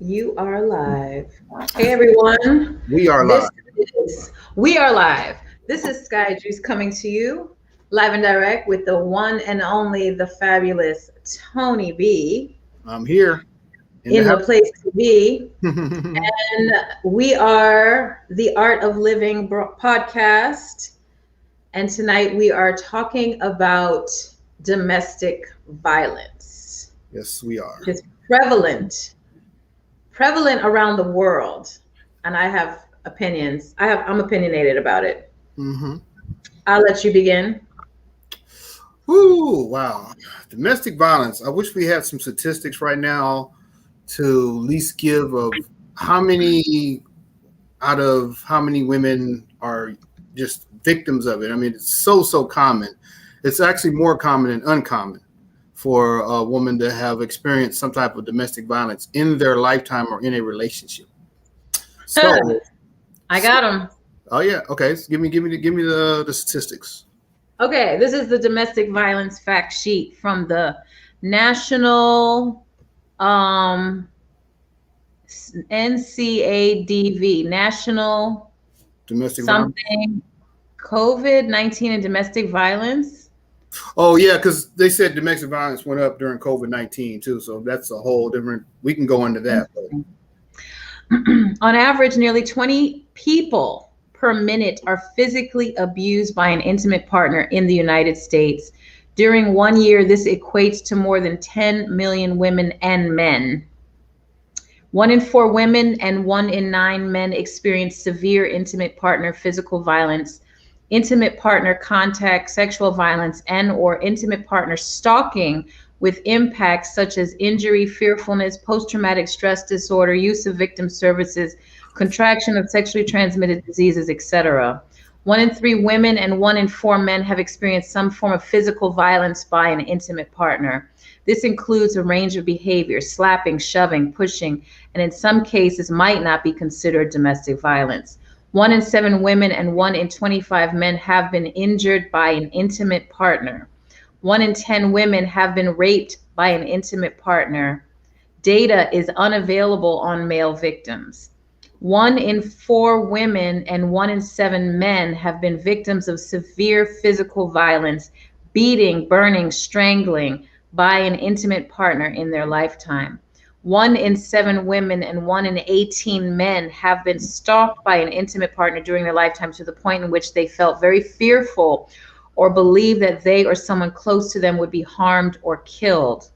You are live. Hey everyone. We are This live. is We Are Live. This is Sky Juice coming to you live and direct with the one and only the fabulous Tony B I'm here in the in the house. place to be. And we are the Art of Living podcast. And tonight we are talking about domestic violence, Yes, we are. which is prevalent around the world, and I have opinions. I'm opinionated about it. Mm-hmm. I'll let you begin. Ooh, wow. Domestic violence. I wish we had some statistics right now to at least give of how many out of how many women are just victims of it. I mean, it's so common. It's actually more common than uncommon for a woman to have experienced some type of domestic violence in their lifetime or in a relationship. So, I got them. oh yeah, okay. So give me the statistics. Okay, this is the domestic violence fact sheet from the National um, NCADV, National Domestic violence. something COVID-19 and domestic violence. Oh yeah, because they said domestic violence went up during COVID-19 too. So that's a whole different. We can go into that. But On average, nearly 20 people per minute are physically abused by an intimate partner in the United States. During 1 year, this equates to more than 10 million women and men. 1 in 4 women and 1 in 9 men experience severe intimate partner physical violence, intimate partner contact, sexual violence, and or intimate partner stalking with impacts such as injury, fearfulness, post-traumatic stress disorder, use of victim services, contraction of sexually transmitted diseases, etc. 1 in 3 women and 1 in 4 men have experienced some form of physical violence by an intimate partner. This includes a range of behaviors: slapping, shoving, pushing, and in some cases might not be considered domestic violence. 1 in 7 women and 1 in 25 men have been injured by an intimate partner. 1 in 10 women have been raped by an intimate partner. Data is unavailable on male victims. 1 in 4 women and 1 in 7 men have been victims of severe physical violence, beating, burning, strangling by an intimate partner in their lifetime. 1 in 7 women and 1 in 18 men have been stalked by an intimate partner during their lifetime to the point in which they felt very fearful or believed that they or someone close to them would be harmed or killed.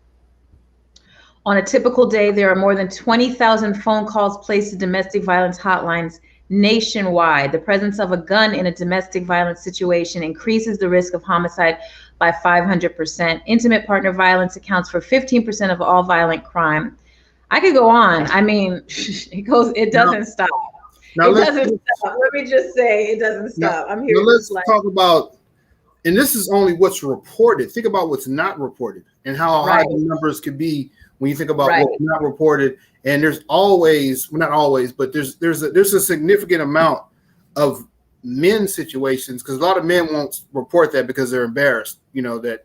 On a typical day, there are more than 20,000 phone calls placed to domestic violence hotlines nationwide. The presence of a gun in a domestic violence situation increases the risk of homicide by 500%. Intimate partner violence accounts for 15% of all violent crime. I could go on. I mean, it now, doesn't stop. now It let's doesn't stop. Let me just say it doesn't now, stop. I'm here now to let's just like, talk about. And this is only what's reported. Think about what's not reported and how high right, the numbers could be when you think about right, what's not reported. And there's always, well, not always, but there's a significant amount of men situations because a lot of men won't report that because they're embarrassed. So yeah,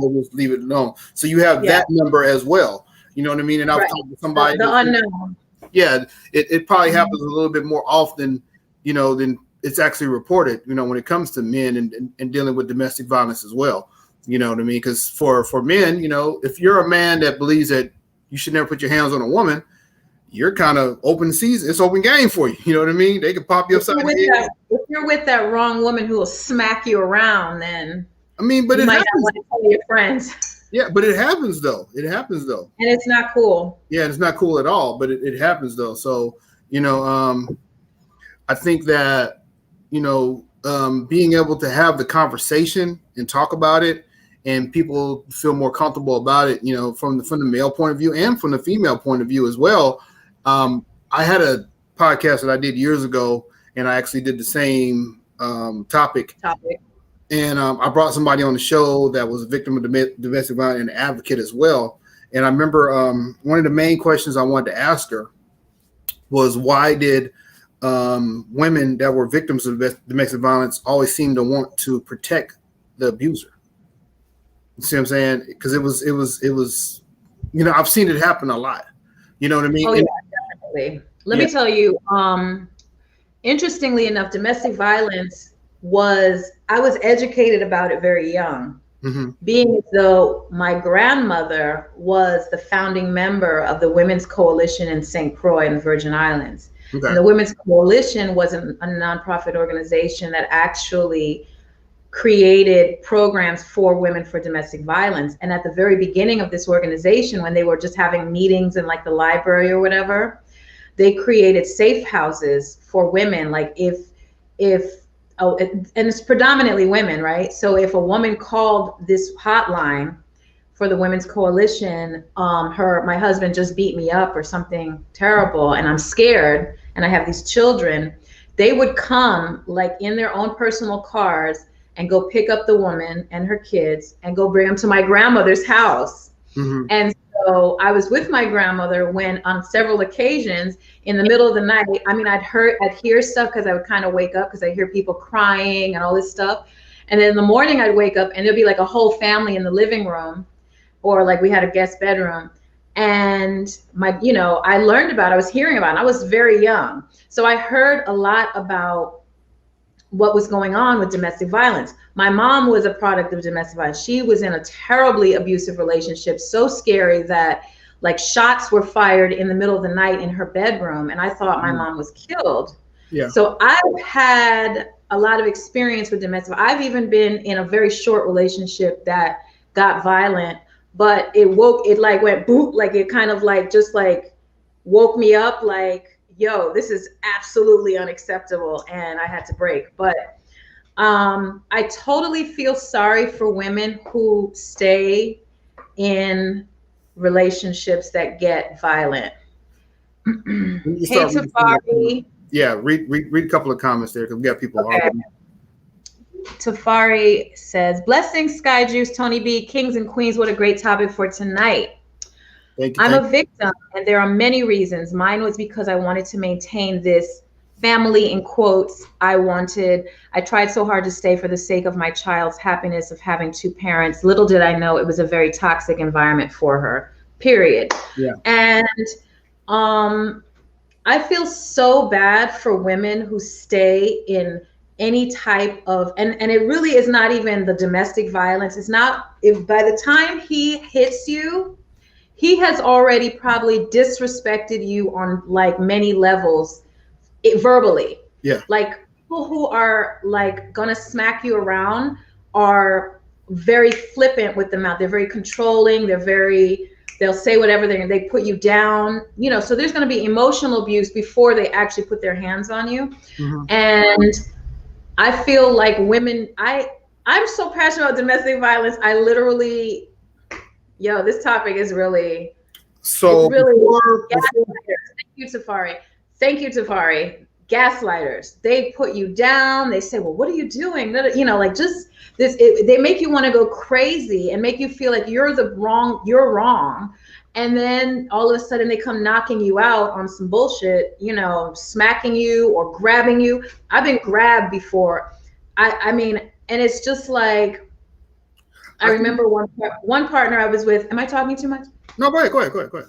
they'll just leave it alone. So you have yeah, that number as well. You know what I mean? And I've right. talked to somebody. The unknown. Yeah, it probably Mhm. happens a little bit more often, than it's actually reported, when it comes to men and dealing with domestic violence as well. You know what I mean? Because for men, if you're a man that believes that you should never put your hands on a woman, you're kind of open season. It's open game for you. You know what I mean? They can pop you If upside you're with the head. that, if you're with that wrong woman who will smack you around, then I mean, but you it might not happens. want to tell your friends. Yeah, but it happens though. It happens though. And it's not cool. Yeah, it's not cool at all, but it happens though. So, I think that being able to have the conversation and talk about it, and people feel more comfortable about it, from the male point of view and from the female point of view as well. I had a podcast that I did years ago, and I actually did the same topic, Topic. and I brought somebody on the show that was a victim of domestic violence and an advocate as well. And I remember one of the main questions I wanted to ask her was why did women that were victims of domestic violence always seem to want to protect the abuser. You see what I'm saying? Because it was, I've seen it happen a lot. You know what I mean? Oh And yeah. Definitely. Let me tell you, interestingly enough, domestic violence I was educated about it very young, being as though my grandmother was the founding member of the Women's Coalition in St. Croix in the Virgin Islands. Okay. And the Women's Coalition was a nonprofit organization that actually created programs for women for domestic violence. And at the very beginning of this organization, when they were just having meetings in like the library or whatever, they created safe houses for women. Like and it's predominantly women, right? So if a woman called this hotline for the Women's Coalition, my husband just beat me up or something terrible, and I'm scared, and I have these children, they would come like in their own personal cars and go pick up the woman and her kids and go bring them to my grandmother's house. And so I was with my grandmother when on several occasions in the middle of the night, I mean, I'd hear stuff because I would kind of wake up because I hear people crying and all this stuff. And then in the morning I'd wake up and there'd be like a whole family in the living room, or like we had a guest bedroom. And I learned about, I was hearing about it. I was very young. So I heard a lot about what was going on with domestic violence. My mom was a product of domestic violence. She was in a terribly abusive relationship, so scary that like shots were fired in the middle of the night in her bedroom. And I thought my mom was killed. Yeah. So I've had a lot of experience with domestic violence. I've even been in a very short relationship that got violent, but it went boop, like it kind of like just like woke me up like, yo, this is absolutely unacceptable, and I had to break. But I totally feel sorry for women who stay in relationships that get violent. Hey, Tafari. Yeah, read a couple of comments there because we got people. Okay. Tafari says, "Blessings, Sky Juice, Tony B, Kings and Queens. What a great topic for tonight. I'm a victim, and there are many reasons. Mine was because I wanted to maintain this family, in quotes. I tried so hard to stay for the sake of my child's happiness of having two parents. Little did I know it was a very toxic environment for her, period." Yeah. And I feel so bad for women who stay in any type of, and it really is not even the domestic violence. It's not, if by the time he hits you, he has already probably disrespected you on like many levels verbally. Yeah. Like people who are like gonna smack you around are very flippant with the mouth. They're very controlling. They'll say whatever they put you down, so there's gonna be emotional abuse before they actually put their hands on you. And I feel like women, I'm so passionate about domestic violence. I literally, this topic is really, so Thank you, Tafari. Gaslighters. They put you down. They say, well, what are you doing? Like just this, they make you want to go crazy and make you feel like you're wrong. And then all of a sudden they come knocking you out on some bullshit, smacking you or grabbing you. I've been grabbed before. I mean, and it's just like, I remember one partner I was with. Am I talking too much? No, go ahead. Okay.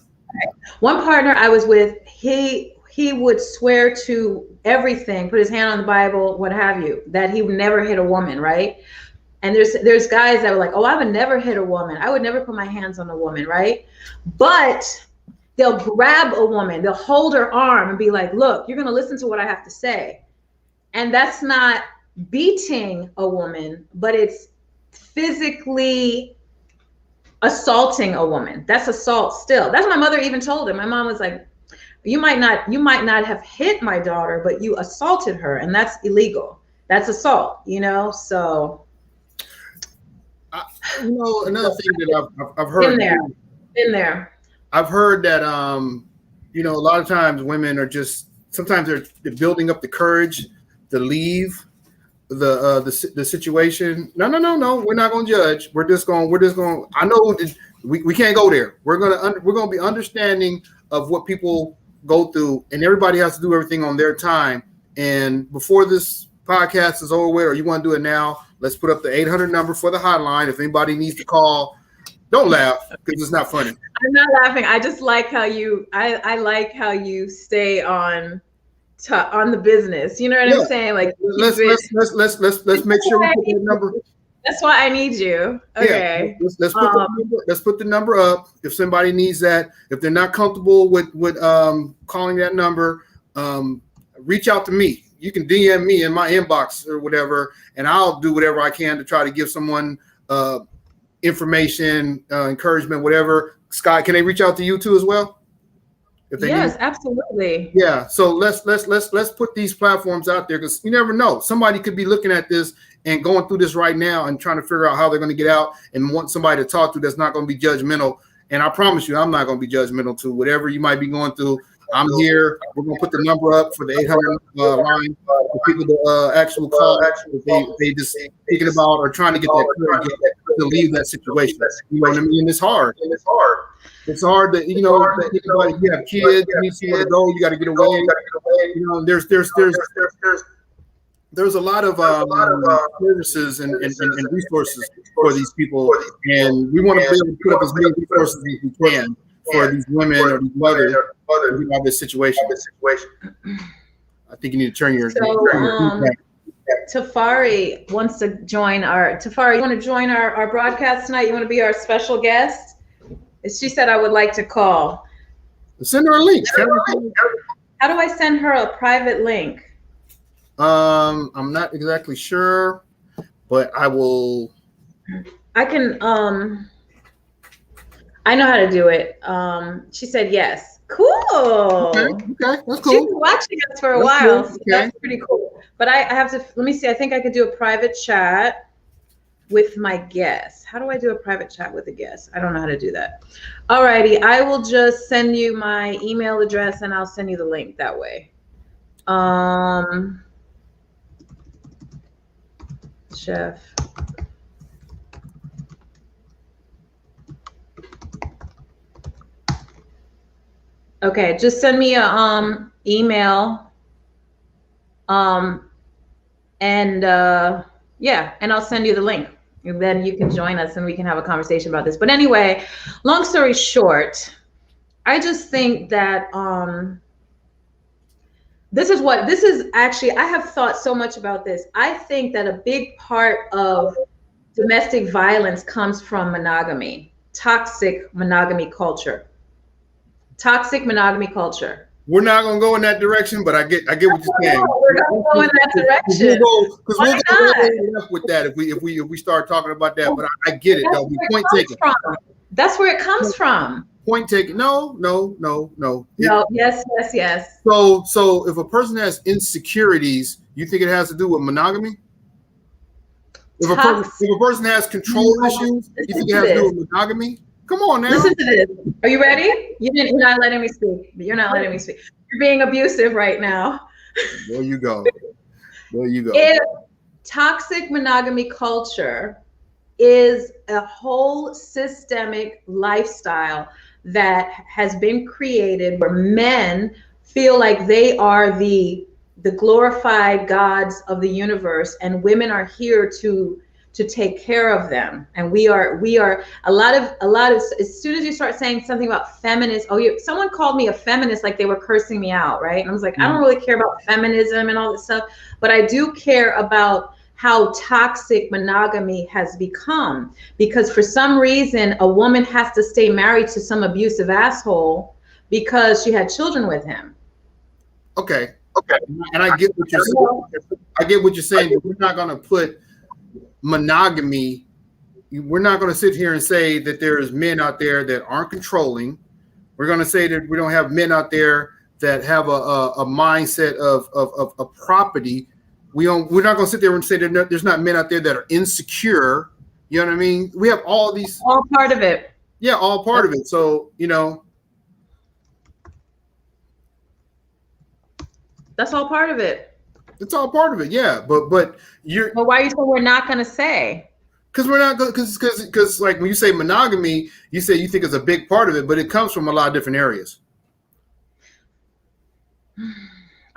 One partner I was with, he would swear to everything, put his hand on the Bible, what have you, that he would never hit a woman, right? And there's guys that were like, oh, I would never hit a woman. I would never put my hands on a woman, right? But they'll grab a woman, they'll hold her arm and be like, look, you're gonna listen to what I have to say. And that's not beating a woman, but it's physically assaulting a woman. That's assault still. That's what my mother even told him. My mom was like, you might not have hit my daughter, but you assaulted her, and that's illegal. That's assault, so. Another thing that I've heard. Been there. I've heard that, a lot of times women are sometimes they're building up the courage to leave the situation. No. We're not going to judge. We're just going. I know we can't go there. We're going to be understanding of what people go through, and everybody has to do everything on their time. And before this podcast is over with, or you want to do it now, let's put up the 800 number for the hotline. If anybody needs to call, Don't laugh because it's not funny. I'm not laughing. I just like how you. I like how you stay on the business. You know what I'm saying? Like let's make sure we put that number. That's why I need you. Okay. Yeah, let's put the number up. If somebody needs that, if they're not comfortable with calling that number, reach out to me. You can DM me in my inbox or whatever, and I'll do whatever I can to try to give someone information, encouragement, whatever. Scott, can they reach out to you too as well? Yes, absolutely. Yeah. So let's put these platforms out there, because you never know. Somebody could be looking at this and going through this right now and trying to figure out how they're going to get out and want somebody to talk to that's not going to be judgmental. And I promise you, I'm not going to be judgmental to whatever you might be going through. I'm here. We're going to put the number up for the 800 line for people to actually call. They just thinking about or trying to get that courage to leave that situation. You know what I mean? It's hard. It's hard that, you know, you have kids, you need somewhere to go, you got to get away. You know, there's a lot of services and resources for these people, and we want to be able to put up as many resources as we can for these women or these mothers who have this situation. I think you need to turn your. Tafari wants to join our. Tafari, you want to join our broadcast tonight? You want to be our special guest? She said I would like to call. Send her a link. How do I send her a private link? I'm not exactly sure, but I will. I can. I know how to do it. She said yes. Cool. Okay, that's cool. She's been watching us for a while. Cool. So that's pretty cool. But I have to. Let me see. I think I could do a private chat with my guest. How do I do a private chat with a guest? I don't know how to do that. Alrighty, I will just send you my email address and I'll send you the link that way. Chef. Okay, just send me a email. And I'll send you the link. And then you can join us and we can have a conversation about this. But anyway, long story short, I just think that this is actually, I have thought so much about this. I think that a big part of domestic violence comes from monogamy, toxic monogamy culture. Toxic monogamy culture. We're not gonna go in that direction, but I get what you're saying. We're gonna go in that direction. Because we'll go enough with that if we start talking about that. But I get it though. Point taken. That's where it comes from. Point taken. No. Yes. So if a person has insecurities, you think it has to do with monogamy? If a person has control issues, you think it has to do with monogamy? Come on now. Listen to this. Are you ready? You're not letting me speak. You're not letting me speak. You're being abusive right now. There you go. If toxic monogamy culture is a whole systemic lifestyle that has been created where men feel like they are the glorified gods of the universe and women are here to take care of them, and we are a lot of as soon as you start saying something about feminist, someone called me a feminist like they were cursing me out, right? And I was like, I don't really care about feminism and all this stuff, but I do care about how toxic monogamy has become, because for some reason a woman has to stay married to some abusive asshole because she had children with him. Okay, and I get what you're saying. I get what you're saying, but we're not going to put monogamy, we're not going to sit here and say that there's men out there that aren't controlling. We're going to say that we don't have men out there that have a mindset of property. We're not going to sit there and say that there's not men out there that are insecure. You know what I mean? We have all these. All part of it. Yeah, all part of it. So, that's all part of it. It's all part of it, yeah. But why are you saying we're not going to say? Because we're not going. Because like when you say monogamy, you say you think it's a big part of it, but it comes from a lot of different areas.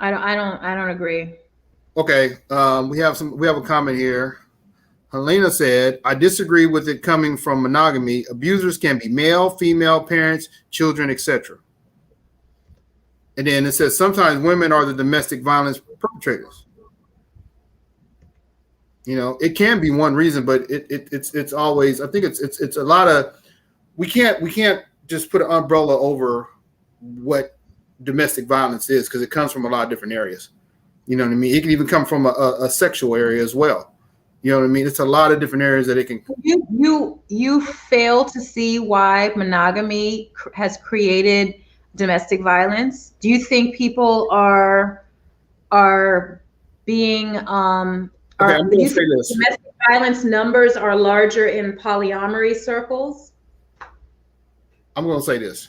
I don't agree. Okay, we have a comment here. Helena said, I disagree with it coming from monogamy. Abusers can be male, female, parents, children, etc. And then it says sometimes women are the domestic violence perpetrators. You know, it can be one reason, but it's always, I think it's a lot of, we can't just put an umbrella over what domestic violence is, because it comes from a lot of different areas. You know what I mean? It can even come from a sexual area as well. You know what I mean? It's a lot of different areas that it can. You fail to see why monogamy has created domestic violence. Do you think people are being Okay, I'm going to say this. Domestic violence numbers are larger in polyamory circles? I'm going to say this.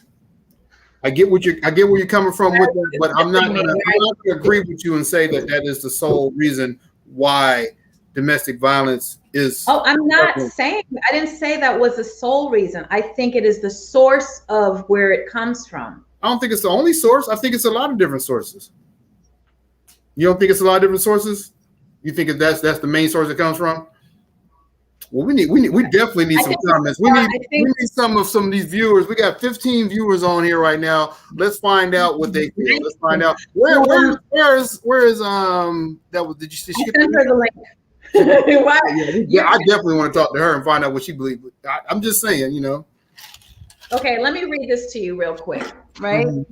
I get where you're coming from with that, but I'm not going to agree with you and say that is the sole reason why domestic violence is. Oh, I'm not saying, I didn't say that was the sole reason. I think it is the source of where it comes from. I don't think it's the only source. I think it's a lot of different sources. You don't think it's a lot of different sources? You think if that's the main source it comes from? Well, we definitely need some comments. We need some of these viewers. We got 15 viewers on here right now. Let's find out what they feel. Let's find out where is that was. Did you see? I sent her the link. Yeah, I definitely want to talk to her and find out what she believes. I'm just saying, you know. Okay, let me read this to you real quick, right? Mm-hmm.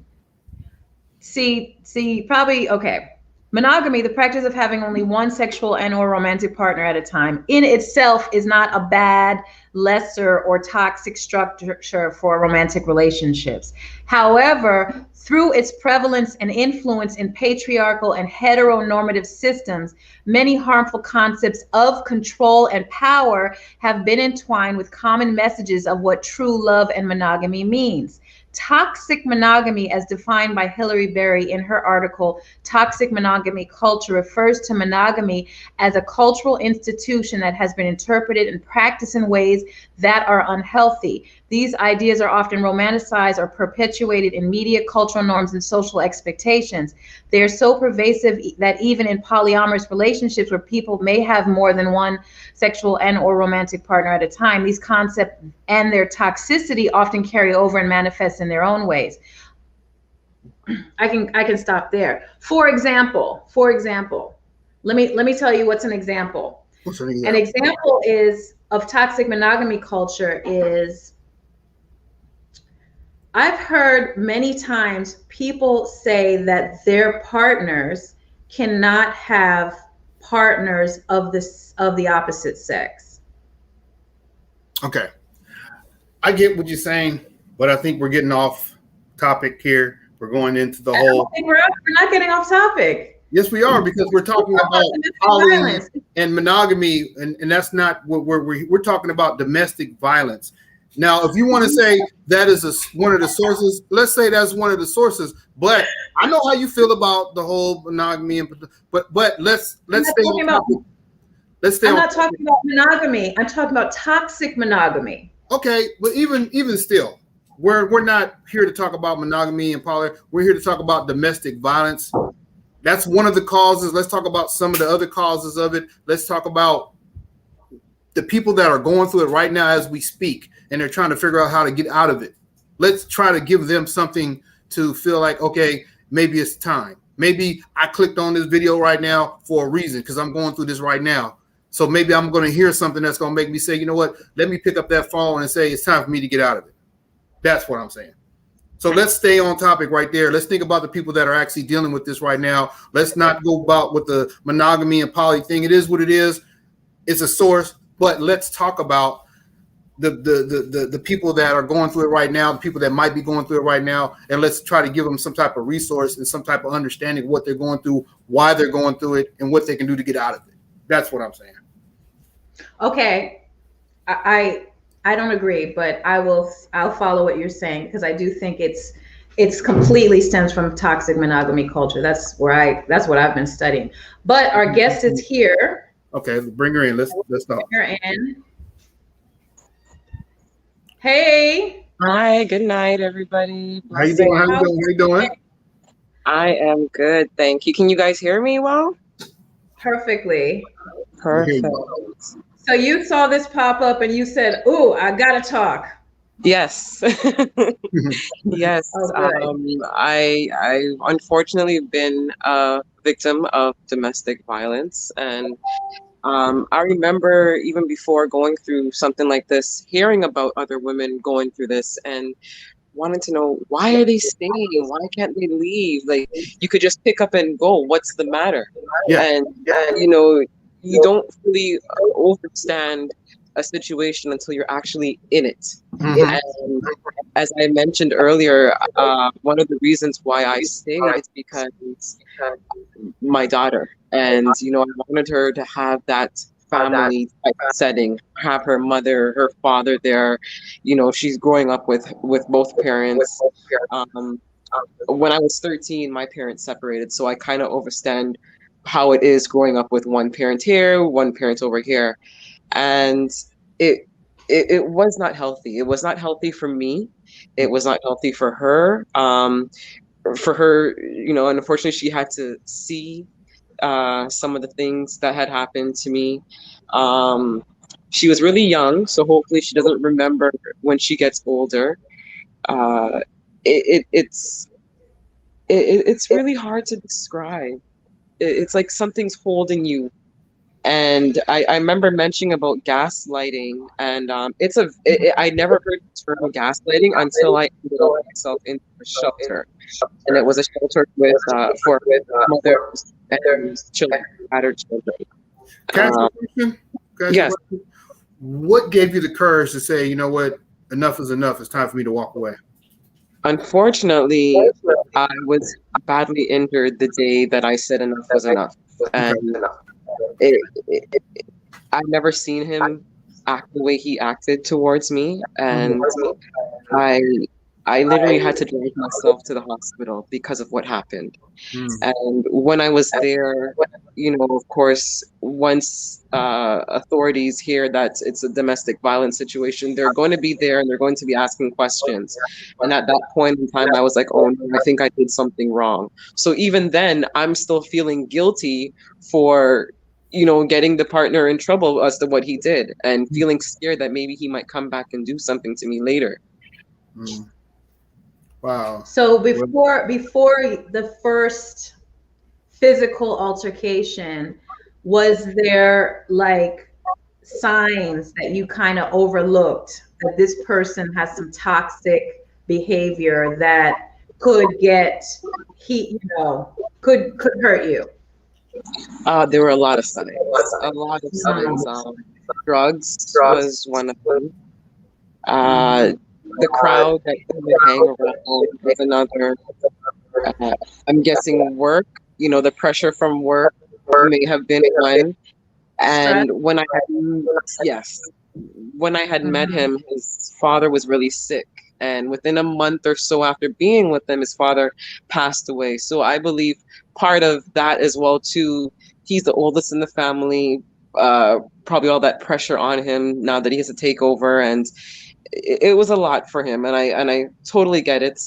See, probably okay. Monogamy, the practice of having only one sexual and or romantic partner at a time, in itself is not a bad, lesser, or toxic structure for romantic relationships. However, through its prevalence and influence in patriarchal and heteronormative systems, many harmful concepts of control and power have been entwined with common messages of what true love and monogamy means. Toxic monogamy, as defined by Hilary Berry in her article, Toxic Monogamy Culture, refers to monogamy as a cultural institution that has been interpreted and practiced in ways that are unhealthy. These ideas are often romanticized or perpetuated in media, cultural norms, and social expectations. They are so pervasive that even in polyamorous relationships where people may have more than one sexual and or romantic partner at a time, these concepts and their toxicity often carry over and manifest in their own ways. I can stop there. For example, let me tell you what's an example. What's an example? An example is of toxic monogamy culture is, I've heard many times people say that their partners cannot have partners of the opposite sex. Okay. I get what you're saying, but I think we're getting off topic here. We're going into the whole. We're not getting off topic. Yes, we are, because we're talking about poly and monogamy, and that's not what we're talking about. Domestic violence. Now, if you want to say that is one of the sources, let's say that's one of the sources. But I know how you feel about the whole monogamy, but let's stay on topic. I'm not talking about monogamy. I'm talking about toxic monogamy. Okay, but even still, we're not here to talk about monogamy and poly. We're here to talk about domestic violence. That's one of the causes. Let's talk about some of the other causes of it. Let's talk about the people that are going through it right now as we speak, and they're trying to figure out how to get out of it. Let's try to give them something to feel like, okay, maybe it's time. Maybe I clicked on this video right now for a reason, because I'm going through this right now. So maybe I'm going to hear something that's going to make me say, you know what, let me pick up that phone and say it's time for me to get out of it. That's what I'm saying. So let's stay on topic right there. Let's think about the people that are actually dealing with this right now. Let's not go about with the monogamy and poly thing. It is what it is. It's a source, but let's talk about the people that are going through it right now, the people that might be going through it right now, and let's try to give them some type of resource and some type of understanding of what they're going through, why they're going through it, and what they can do to get out of it. That's what I'm saying. Okay, I don't agree, but I'll follow what you're saying, because I do think it's completely stems from toxic monogamy culture. That's what I've been studying. But our guest is here. Okay, bring her in. Let's talk. Bring her in. Hey. Hi. Good night, everybody. How you doing? I am good, thank you. Can you guys hear me well? Perfectly. Perfect. So you saw this pop up and you said, "Ooh, I gotta talk." Yes. Yes. Oh, good. I unfortunately been a victim of domestic violence, and I remember even before going through something like this, hearing about other women going through this and wanting to know, why are they staying? Why can't they leave? Like, you could just pick up and go. What's the matter? Yeah. And you know, you don't fully understand a situation until you're actually in it. Mhm. And as I mentioned earlier, one of the reasons why I stayed is because my daughter, and I wanted her to have that family type setting, have her mother, her father there. She's growing up with both parents. Um, when I was 13, my parents separated, so I kind of understand how it is growing up with one parent here, one parent over here, and it it was not healthy. It was not healthy for me. It was not healthy for her. For her, and unfortunately, she had to see some of the things that had happened to me. Um, she was really young, so hopefully she doesn't remember when she gets older. Uh, it's really hard to describe. It's like something's holding you. And I remember mentioning about gaslighting, and I never heard the term gaslighting until I ended up myself in a shelter, and it was a shelter for mothers and children, battered children. Can I ask you Um, a question? Can I ask you a yes, question? What gave you the courage to say, you know what, enough is enough. It's time for me to walk away. unfortunately, I was badly injured the day that I said enough was enough, Okay. and it I've never seen him act the way he acted towards me, Mhm. and I I literally had to drive myself to the hospital because of what happened. Mm. And when I was there, of course, once authorities hear that it's a domestic violence situation, they're going to be there and they're going to be asking questions. And at that point in time, I was like, oh no, I think I did something wrong. So even then, I'm still feeling guilty for, getting the partner in trouble as to what he did and feeling scared that maybe he might come back and do something to me later. Mm. Wow. So Well, before the first physical altercation, was there like signs that you kind of overlooked that this person has some toxic behavior that could get could hurt you? There were a lot of signs. A lot of signs. Drugs was one of them. Uh, the crowd that he would hang around was another. Uh, I'm guessing work. The pressure from work may have been one. Stress. And yes, when I had met Mhm. him, his father was really sick. And within a month or so after being with him, his father passed away. So I believe part of that as well too. He's the oldest in the family. Probably all that pressure on him now that he has to take over, and it was a lot for him. And I totally get it.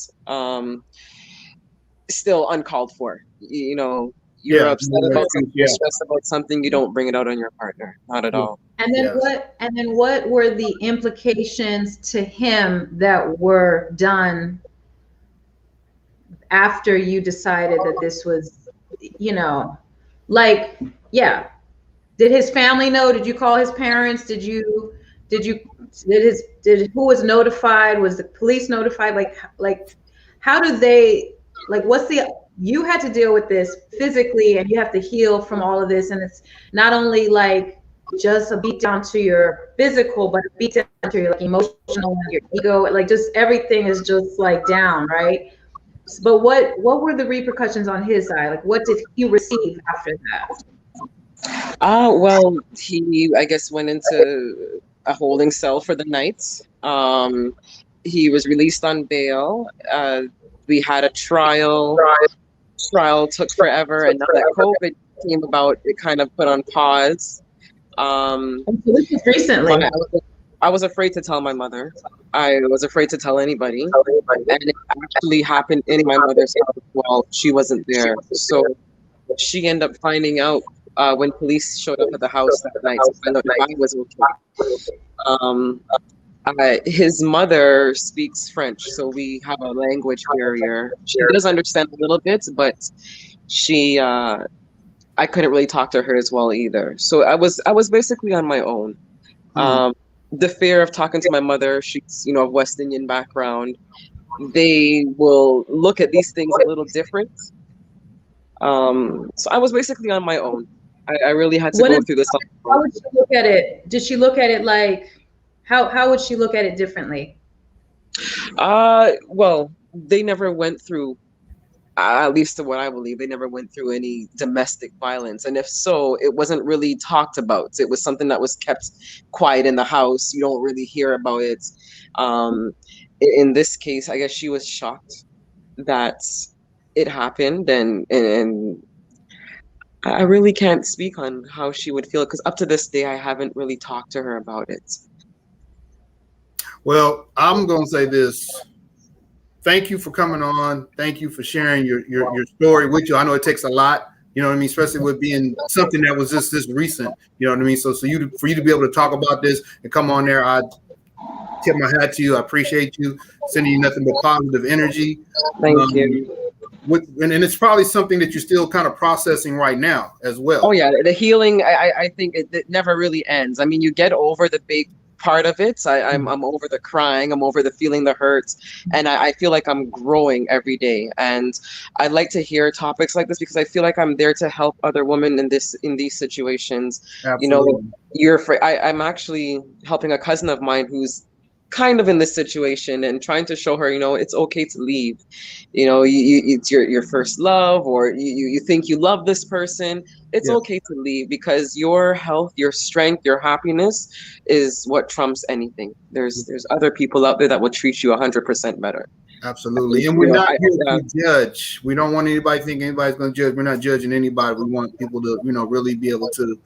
Still uncalled for. You're yeah. upset about something, you're Yeah. stressed about something, you don't bring it out on your partner. Not at Yeah. all. Yes. And then what were the implications to him that were done after you decided that this was, like, yeah. Did his family know? Did you call his parents? Did who was notified? Was the police notified? Like how do they, like, you had to deal with this physically and you have to heal from all of this. And it's not only like just a beat down to your physical, but a beat down to your like emotional, your ego, like just everything is just like down, right? But what were the repercussions on his side? Like what did he receive after that? Well, he, I guess, went into a holding cell for the night. He was released on bail. We had a trial. Trial took forever, and now that COVID came about, it kind of put on pause. And so this was recently. But I was afraid to tell my mother. I was afraid to tell anybody, and it actually happened in my mother's house while she wasn't there. So she ended up finding out when police showed up at the house that night to find out if I was okay. His mother speaks French, so we have a language barrier. She does understand a little bit, but she I couldn't really talk to her as well either. So I was basically on my own. The fear of talking to my mother, she's of West Indian background. They will look at these things a little different. So I was basically on my own. I really had to go through this. How would she look at it? Did she look at it like, how would she look at it differently? Well, they never went through, at least to what I believe, they never went through any domestic violence. And if so, it wasn't really talked about. It was something that was kept quiet in the house. You don't really hear about it. In this case, I guess she was shocked that it happened, and I really can't speak on how she would feel, because up to this day, I haven't really talked to her about it. Well, I'm going to say this. Thank you for coming on. Thank you for sharing your story with you. I know it takes a lot, you know what I mean, especially with being something that was just this recent, you know what I mean? So for you to be able to talk about this and come on there, I tip my hat to you. I appreciate you, sending you nothing but positive energy. Thank you. And it's probably something that you're still kind of processing right now as well. Oh yeah, the healing, I think it never really ends. I mean, you get over the big part of it. I'm over the crying, I'm over the feeling the hurt, and I feel like I'm growing every day. And I like to hear topics like this because I feel like I'm there to help other women in these situations. Absolutely. You're afraid. I'm actually helping a cousin of mine who's kind of in this situation and trying to show her, it's okay to leave. It's your first love, or you think you love this person. It's okay to leave, because your health, your strength, your happiness is what trumps anything. There's other people out there that will treat you 100% better. Absolutely. And we're not here to judge. We don't want anybody to think anybody's going to judge. We're not judging anybody. We want people to, really be able to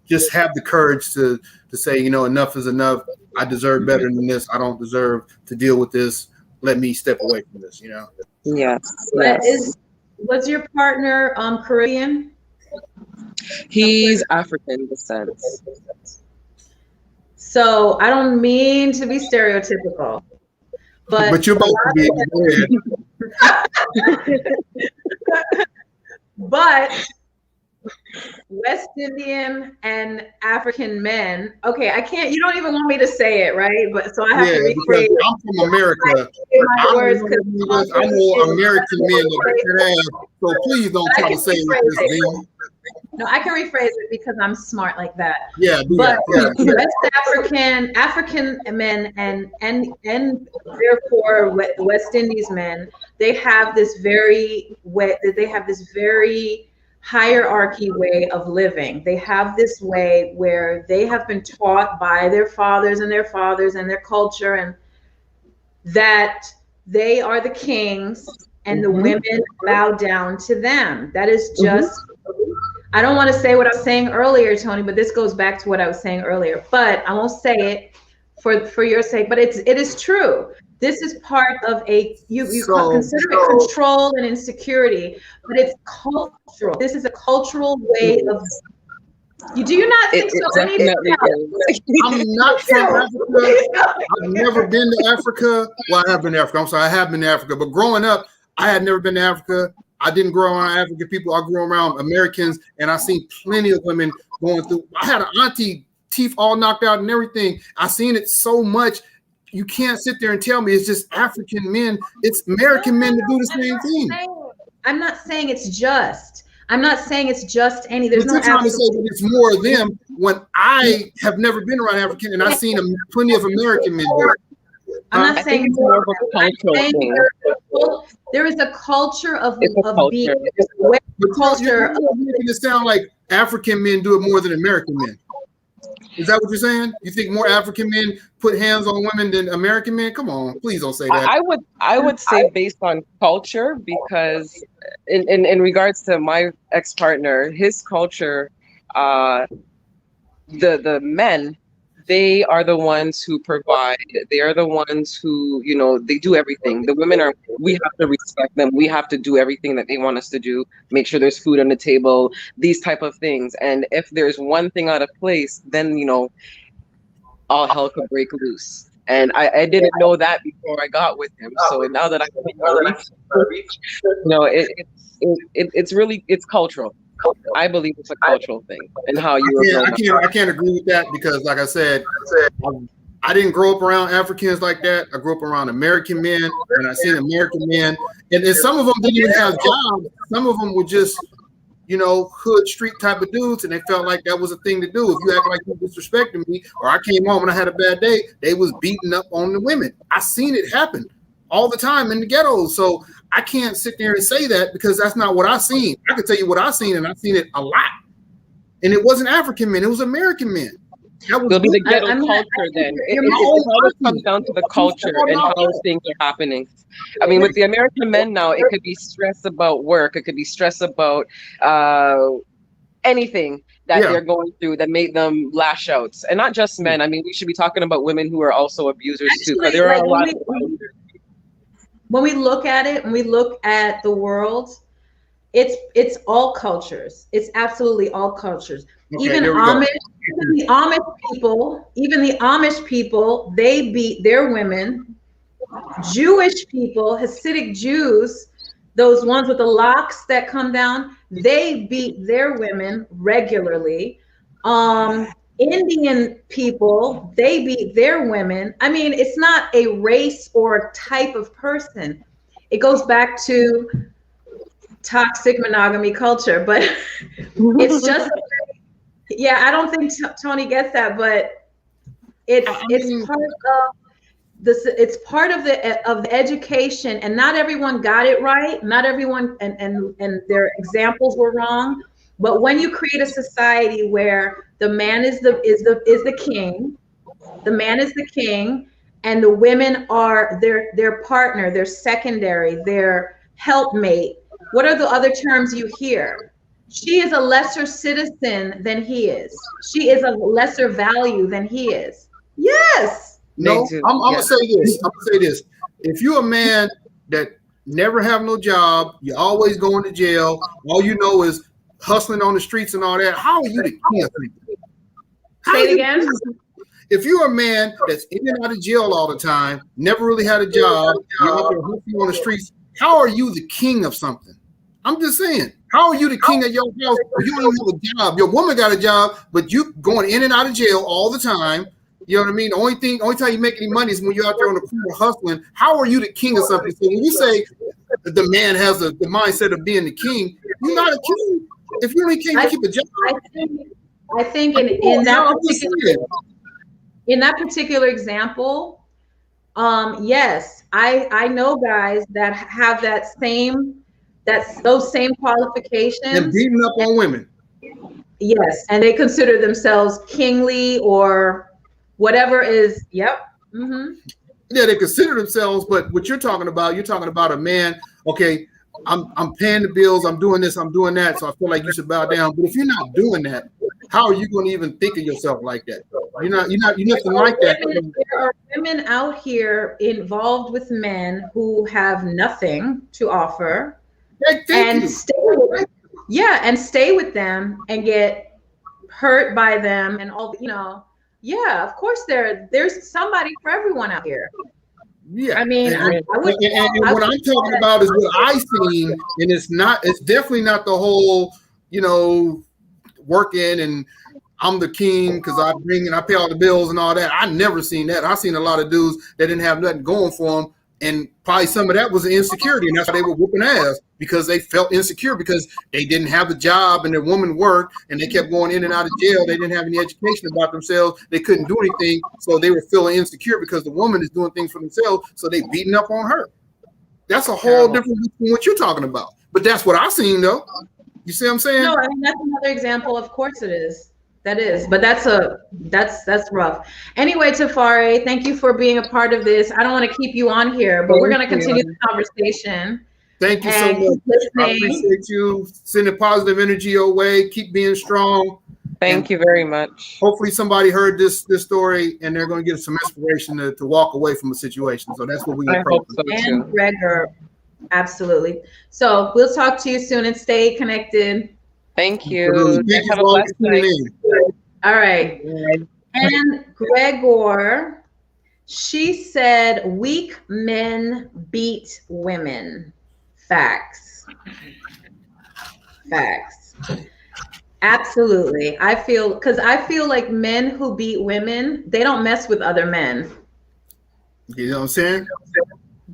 just have the courage to say, enough is enough. I deserve better than this. I don't deserve to deal with this. Let me step away from this, Yes. Was your partner Caribbean? He's African descent. So I don't mean to be stereotypical, but you're about to be. But West Indian and African men. Okay, I can't. You don't even want me to say it, right? But so I have to rephrase. I'm from America. I'm more American men so please don't try to say it. No, I can rephrase it because I'm smart like that. Yeah, but West African men and therefore West Indies men, they have this very hierarchy way of living. They have this way where they have been taught by their fathers and their culture, and that they are the kings and the women bow down to them. That is just, I don't want to say what I was saying earlier, Tony, but this goes back to what I was saying earlier, but I won't say it for your sake, but it is true. This is part of you consider it control and insecurity, but it's cultural. This is a cultural way of. Do you not think so? I'm not from Africa. I've never been to Africa. Well, I have been to Africa. I'm sorry, I have been to Africa. But growing up, I had never been to Africa. I didn't grow around African people. I grew around Americans, and I seen plenty of women going through. I had an auntie, teeth all knocked out and everything. I seen it so much. You can't sit there and tell me it's just African men. It's American men that do the same thing. I'm not saying it's just. I'm not saying it's just any. There's no. You're trying to say that it's more of them when I have never been around African, and I've seen plenty of American men do it. I'm not saying it's more of a cultural thing. There is a culture of being. Culture. You're making it sound like African men do it more than American men. Is that what you're saying? You think more African men put hands on women than American men? Come on, please don't say that. I would say based on culture, because in regards to my ex-partner, his culture, the men they are the ones who provide. They are the ones who, you know, they do everything. The women are, we have to respect them. We have to do everything that they want us to do, make sure there's food on the table, these type of things. And if there's one thing out of place, then, you know, all hell could break loose. And I didn't know that before I got with him. So now that I reach, you know, it's really, it's cultural. I believe it's a cultural thing, and how you. I can't agree with that, because, like I said, I didn't grow up around Africans like that. I grew up around American men, and I seen American men, and some of them didn't even have jobs. Some of them were just, you know, hood street type of dudes, and they felt like that was a thing to do. If you act like you disrespecting me, or I came home and I had a bad day, they was beating up on the women. I seen it happen all the time in the ghettos. So I can't sit there and say that, because that's not what I seen. I can tell you what I seen, and I seen it a lot. And it wasn't African men; it was American men. It'll be the ghetto culture then. It always comes down to the culture and how things are happening. I mean, with the American men now, it could be stress about work. It could be stress about anything that they're going through that made them lash out. And not just men. I mean, we should be talking about women who are also abusers too. Because there are a lot of when we look at it, when we look at the world, it's all cultures. It's absolutely all cultures. Okay, even the Amish people, they beat their women. Jewish people, Hasidic Jews, those ones with the locks that come down, they beat their women regularly. Indian people, they beat their women. I mean, it's not a race or a type of person. It goes back to toxic monogamy culture, but it's just, I don't think Tony gets that, but it's part of this. It's part of the education, and not everyone got it right. Not everyone, and their examples were wrong. But when you create a society where the man is the king, the man is the king, and the women are their partner, their secondary, their helpmate. What are the other terms you hear? She is a lesser citizen than he is. She is a lesser value than he is. Yes. No, I'm gonna say this. If you're a man that never have no job, you're always going to jail, all you know is hustling on the streets and all that, how are you the king of people? Say it again. If you're a man that's in and out of jail all the time, never really had a job, you're out there hustling on the streets, how are you the king of something? I'm just saying, how are you the king of your house if you don't even have a job? Your woman got a job, but you going in and out of jail all the time. You know what I mean? The only time you make any money is when you're out there on the corner hustling. How are you the king of something? So when you say that the man has the mindset of being the king, you're not a king. If you only can't keep a job. I think in that particular example, yes, I know guys that have those same qualifications. And beating up on women. Yes, and they consider themselves kingly or whatever is. Yep. Mm-hmm. Yeah, they consider themselves, but what you're talking about a man. Okay, I'm paying the bills, I'm doing this, I'm doing that, so I feel like you should bow down. But if you're not doing that, how are you going to even think of yourself like that? You're nothing like that. There are women out here involved with men who have nothing to offer, and stay with them and get hurt by them and all. Yeah, of course there's somebody for everyone out here. Yeah, I mean, and what I'm talking about is what I seen, and it's definitely not the whole, working and I'm the king because I bring and I pay all the bills and all that. I never seen that. I seen a lot of dudes that didn't have nothing going for them, and probably some of that was an insecurity, and that's why they were whooping ass, because they felt insecure because they didn't have a job and their woman worked and they kept going in and out of jail. They didn't have any education about themselves. They couldn't do anything, so they were feeling insecure because the woman is doing things for themselves, so they beating up on her. That's a whole different from what you're talking about. But that's what I seen though. You see what I'm saying? No, I mean that's another example. Of course it is. That is, but that's rough. Anyway, Tafari, thank you for being a part of this. I don't want to keep you on here, but we're going to continue the conversation. Thank you so much. I appreciate you sending positive energy your way. Keep being strong. Thank you very much. Hopefully somebody heard this story and they're going to get some inspiration to walk away from a situation. So that's what we hope so and Gregor, absolutely. So we'll talk to you soon and stay connected. Thank you. Thank Have a blessed night. All right. And Gregor, she said, weak men beat women. Facts. Absolutely. I feel like men who beat women, they don't mess with other men. You know what I'm saying?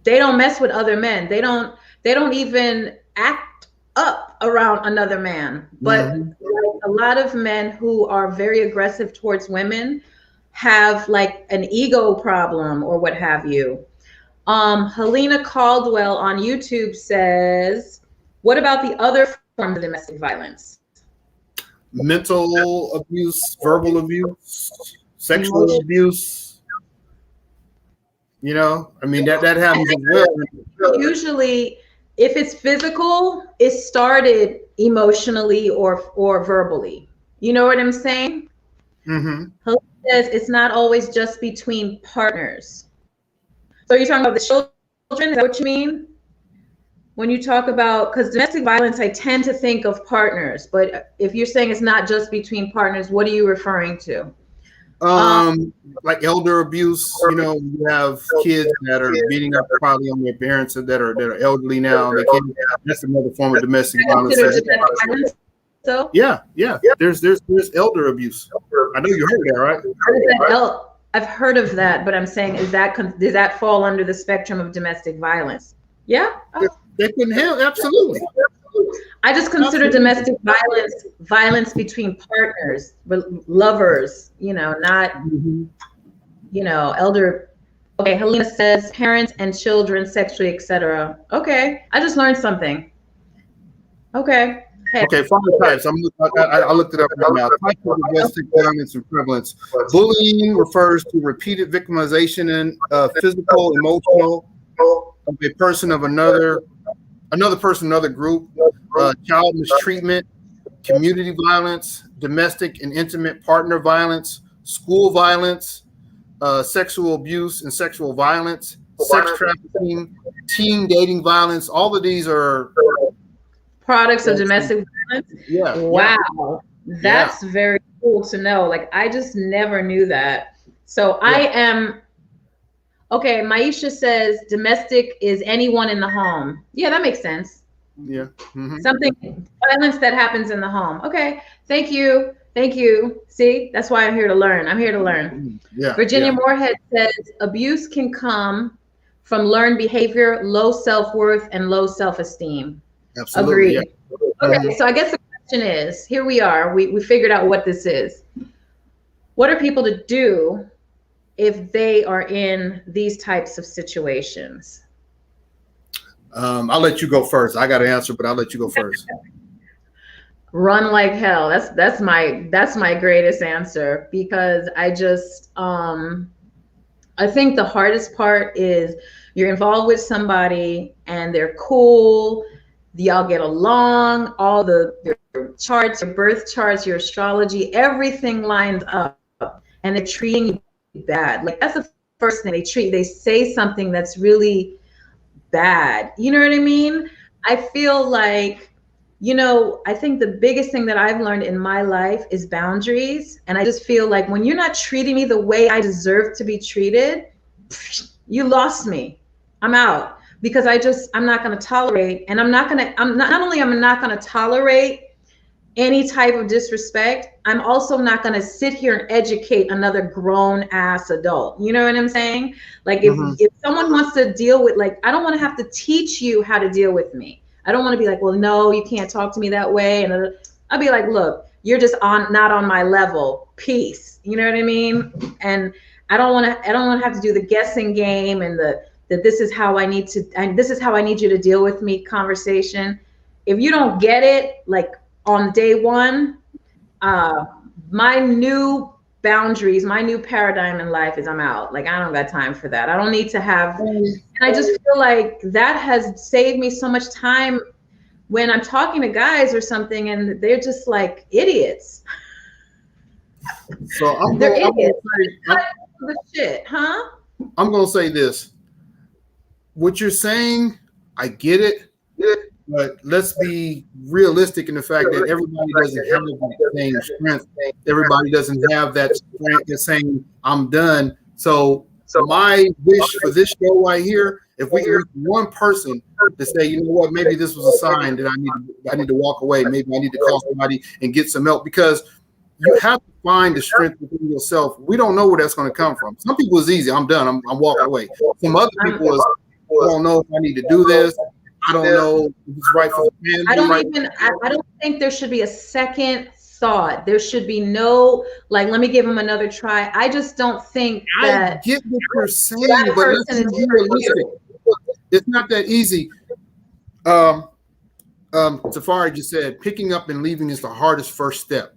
They don't mess with other men. They don't even act up around another man. But like, a lot of men who are very aggressive towards women have like an ego problem or what have you. Helena Caldwell on YouTube says, what about the other forms of domestic violence? Mental abuse, verbal abuse, sexual abuse. You know, I mean, that happens as well. Usually, if it's physical, it started emotionally or verbally. You know what I'm saying? Mm-hmm. Helena says it's not always just between partners. So you're talking about the children? Is that what you mean? When you talk about, because domestic violence, I tend to think of partners, but if you're saying it's not just between partners, what are you referring to? Like elder abuse. You know, you have kids that are beating up probably on their parents that are elderly now. They can't. That's another form of domestic violence. So yeah. There's elder abuse. I know you heard that, right? I've heard of that, but I'm saying, does that fall under the spectrum of domestic violence? Yeah. They couldn't help. Absolutely. I just consider domestic violence between partners, lovers, you know, not, you know, elder. Okay, Helena says parents and children sexually, etc. Okay, I just learned something. Okay. Hey. Okay, 5 types. I looked it up right now. Types of domestic violence and prevalence. Bullying refers to repeated victimization and physical, emotional of a person of another person, another group. Child mistreatment, community violence, domestic and intimate partner violence, school violence, sexual abuse and sexual violence, sex trafficking, teen dating violence. All of these are products of domestic violence. Yeah. Wow. That's very cool to know. Like, I just never knew that. So I am, okay, Maisha says domestic is anyone in the home. Yeah, that makes sense. Yeah. Something, violence that happens in the home. Okay. Thank you. See, that's why I'm here to learn. Yeah. Virginia Moorhead says abuse can come from learned behavior, low self-worth, and low self-esteem. Absolutely. Agreed. Okay, so I guess the question is, here we are. We figured out what this is. What are people to do if they are in these types of situations? I'll let you go first. I got an answer, but I'll let you go first. Run like hell. That's my greatest answer, because I just I think the hardest part is you're involved with somebody and they're cool, y'all get along, all your charts, your birth charts, your astrology, everything lines up, and they're treating you bad. Like, that's the first thing they say something that's really bad. You know what I mean? I feel like, you know, I think the biggest thing that I've learned in my life is boundaries. And I just feel like when you're not treating me the way I deserve to be treated, you lost me. I'm out. Because I'm not going to tolerate, and I'm not only am I not going to tolerate any type of disrespect, I'm also not going to sit here and educate another grown ass adult. You know what I'm saying? Like, if someone wants to deal with, like, I don't want to have to teach you how to deal with me. I don't want to be like, well, no, you can't talk to me that way. And I'll be like, look, you're just not on my level. Peace. You know what I mean? And I don't want to have to do the guessing game and that this is how I need you to deal with me conversation. If you don't get it, like, on day one, my new boundaries, my new paradigm in life is I'm out. Like, I don't got time for that. I don't need to have, and I just feel like that has saved me so much time when I'm talking to guys or something and they're just like idiots. So There is. The shit, huh? I'm going to say this. What you're saying, I get it, but let's be realistic in the fact that everybody doesn't have the same strength. Everybody doesn't have that strength that's saying, I'm done. So my wish for this show right here, if we can reach one person to say, you know what, maybe this was a sign that I need to walk away. Maybe I need to call somebody and get some help, because you have to find the strength within yourself. We don't know where that's going to come from. Some people it's easy. I'm done. I'm walking away. Some other people is, I don't know if I need to do this. I don't know if it's right for the family. I don't think there should be a second thought. There should be no, like, let me give him another try. I just don't think that. I get what you're saying, but let's be realistic. It's not that easy. Safari just said picking up and leaving is the hardest first step.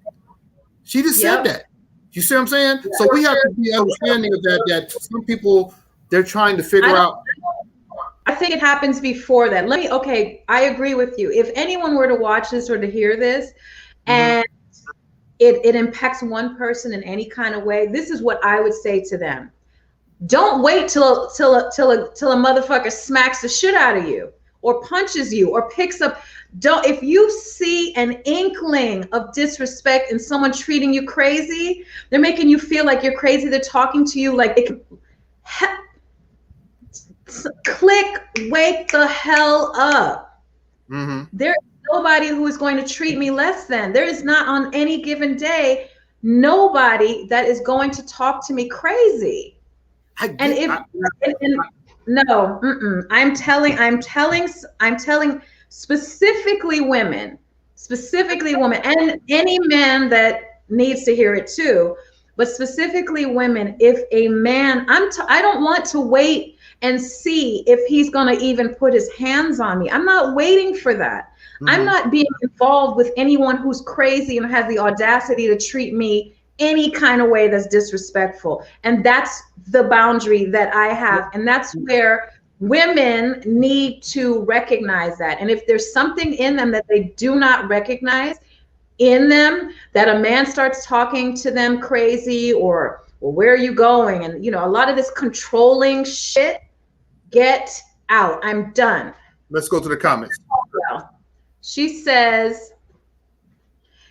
She just said that. You see what I'm saying? So we have to be understanding of that some people, they're trying to figure out. I think it happens before that. I agree with you. If anyone were to watch this or to hear this, and it impacts one person in any kind of way, this is what I would say to them. Don't wait till a motherfucker smacks the shit out of you or punches you or picks up. If you see an inkling of disrespect and someone treating you crazy, they're making you feel like you're crazy. They're talking to you like they can wake the hell up. There's nobody who is going to treat me less than. There is not on any given day nobody that is going to talk to me crazy. I'm telling specifically women, and any man that needs to hear it too, but specifically women. If a man, I don't want to wait and see if he's going to even put his hands on me. I'm not waiting for that. I'm not being involved with anyone who's crazy and has the audacity to treat me any kind of way that's disrespectful. And that's the boundary that I have. And that's where women need to recognize that. And if there's something in them that they do not recognize in them, that a man starts talking to them crazy or where are you going? And, a lot of this controlling shit, get out. I'm done. Let's go to the comments. She says,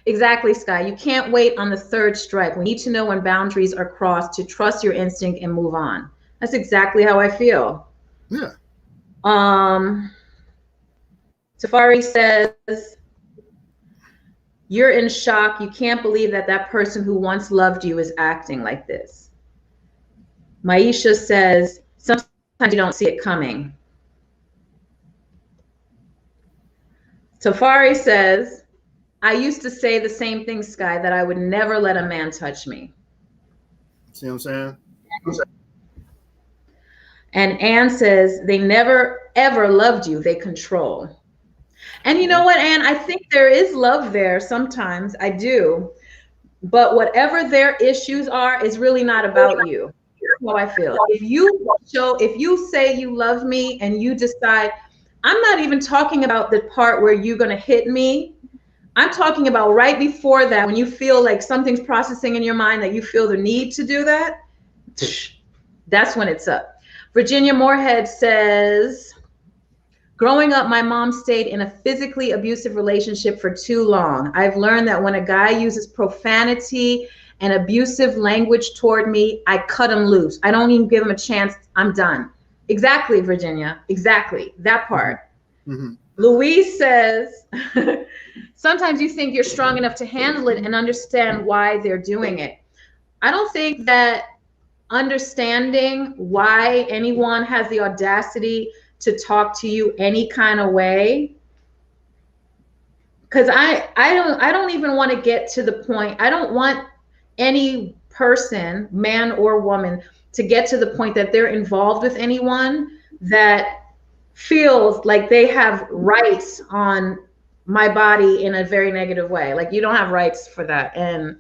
exactly, Sky. You can't wait on the third strike. We need to know when boundaries are crossed to trust your instinct and move on. That's exactly how I feel. Yeah. Safari says, you're in shock. You can't believe that person who once loved you is acting like this. Maisha says, sometimes you don't see it coming. Safari says, I used to say the same thing, Sky, that I would never let a man touch me. See what I'm saying? And Anne says, they never, ever loved you. They control. And you know what, Anne? I think there is love there sometimes. I do. But whatever their issues are is really not about you. That's how I feel. If you say you love me and you decide, I'm not even talking about the part where you're going to hit me. I'm talking about right before that, when you feel like something's processing in your mind that you feel the need to do that. That's when it's up. Virginia Moorhead says, growing up, my mom stayed in a physically abusive relationship for too long. I've learned that when a guy uses profanity and abusive language toward me, I cut him loose. I don't even give him a chance. I'm done. Exactly, Virginia. Exactly. That part. Louise says, sometimes you think you're strong enough to handle it and understand why they're doing it. I don't think that understanding why anyone has the audacity to talk to you any kind of way, because I don't even want to get to the point. I don't want any person, man or woman, to get to the point that they're involved with anyone that feels like they have rights on my body in a very negative way. Like, you don't have rights for that. And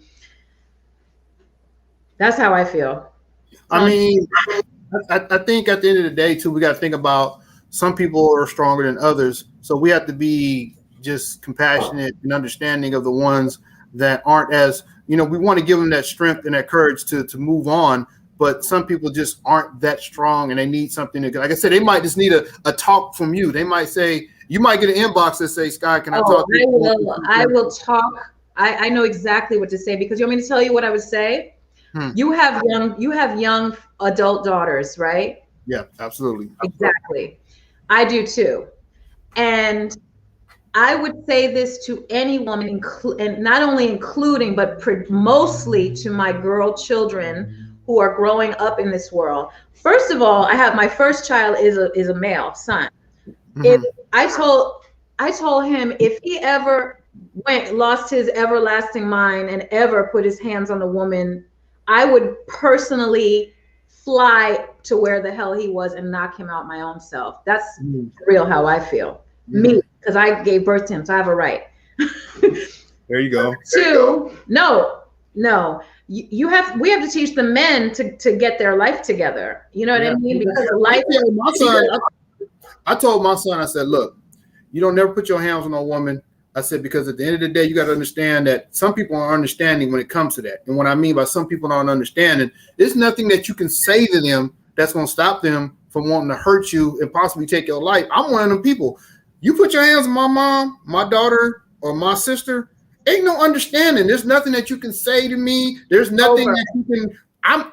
that's how I feel. I mean, I think at the end of the day, too, we got to think about some people are stronger than others. So we have to be just compassionate and understanding of the ones that aren't as, you know, we want to give them that strength and that courage to move on. But some people just aren't that strong, and they need something to, like I said, they might just need a talk from you. They might say, you might get an inbox that say, Sky, can I talk to you? I will talk. I know exactly what to say, because you want me to tell you what I would say? You have young adult daughters, right? Yeah, absolutely. Exactly. I do too. And I would say this to any woman, and not only including, but mostly to my girl children who are growing up in this world. First of all, I have my first child is a male son. If I told him, if he ever lost his everlasting mind and ever put his hands on a woman, I would personally fly to where the hell he was and knock him out my own self. That's real how I feel. Me, because I gave birth to him, so I have a right. There you go. Two, no. We have to teach the men to get their life together. You know what I mean? Because life. I told my son, I said, look, you don't never put your hands on a woman. I said, because at the end of the day, you got to understand that some people are understanding when it comes to that. And what I mean by some people aren't understanding, there's nothing that you can say to them that's going to stop them from wanting to hurt you and possibly take your life. I'm one of them people. You put your hands on my mom, my daughter, or my sister, ain't no understanding. There's nothing that you can say to me. There's nothing that you can,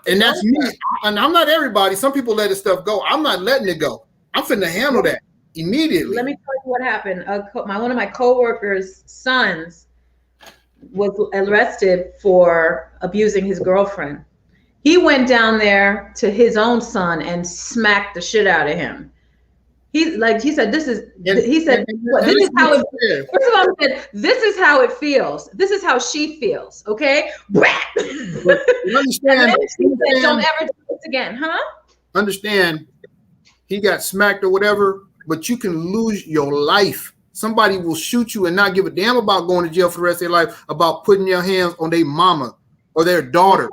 and that's me. And I'm not everybody. Some people let this stuff go. I'm not letting it go. I'm finna handle that immediately. Let me tell you what happened. One of my coworkers' sons was arrested for abusing his girlfriend. He went down there to his own son and smacked the shit out of him. He said, this is how it feels. First of all, he said, this is how it feels. This is how she feels. Okay. Understand, don't ever do this again, huh? Understand, he got smacked or whatever, but you can lose your life. Somebody will shoot you and not give a damn about going to jail for the rest of their life about putting your hands on their mama or their daughter.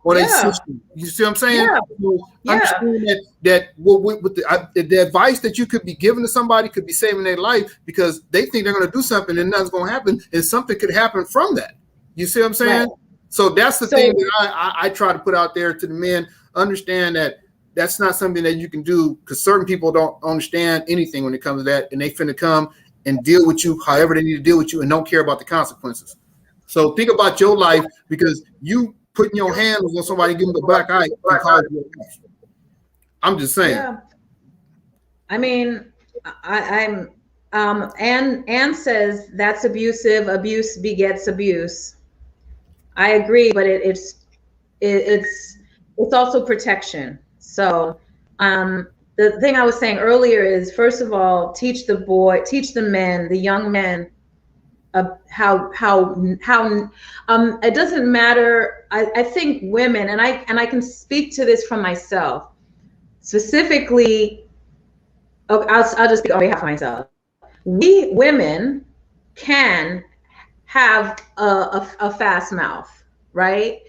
Or their sister. You see what I'm saying? Yeah. So understand that with the advice that you could be giving to somebody could be saving their life, because they think they're going to do something and nothing's going to happen, and something could happen from that. You see what I'm saying? Right. So that's the thing that I try to put out there to the men. Understand that that's not something that you can do, because certain people don't understand anything when it comes to that, and they finna come and deal with you however they need to deal with you and don't care about the consequences. So think about your life, because you putting your hands on somebody, giving them the black eye, can cause you a life. I'm just saying. Yeah. I mean, I'm Ann says that's abusive. Abuse begets abuse. I agree, but it's also protection. So the thing I was saying earlier is, first of all, teach the men, the young men, how it doesn't matter. I think women, and I can speak to this from myself specifically. I'll just speak on behalf of myself. We women can have a fast mouth, right?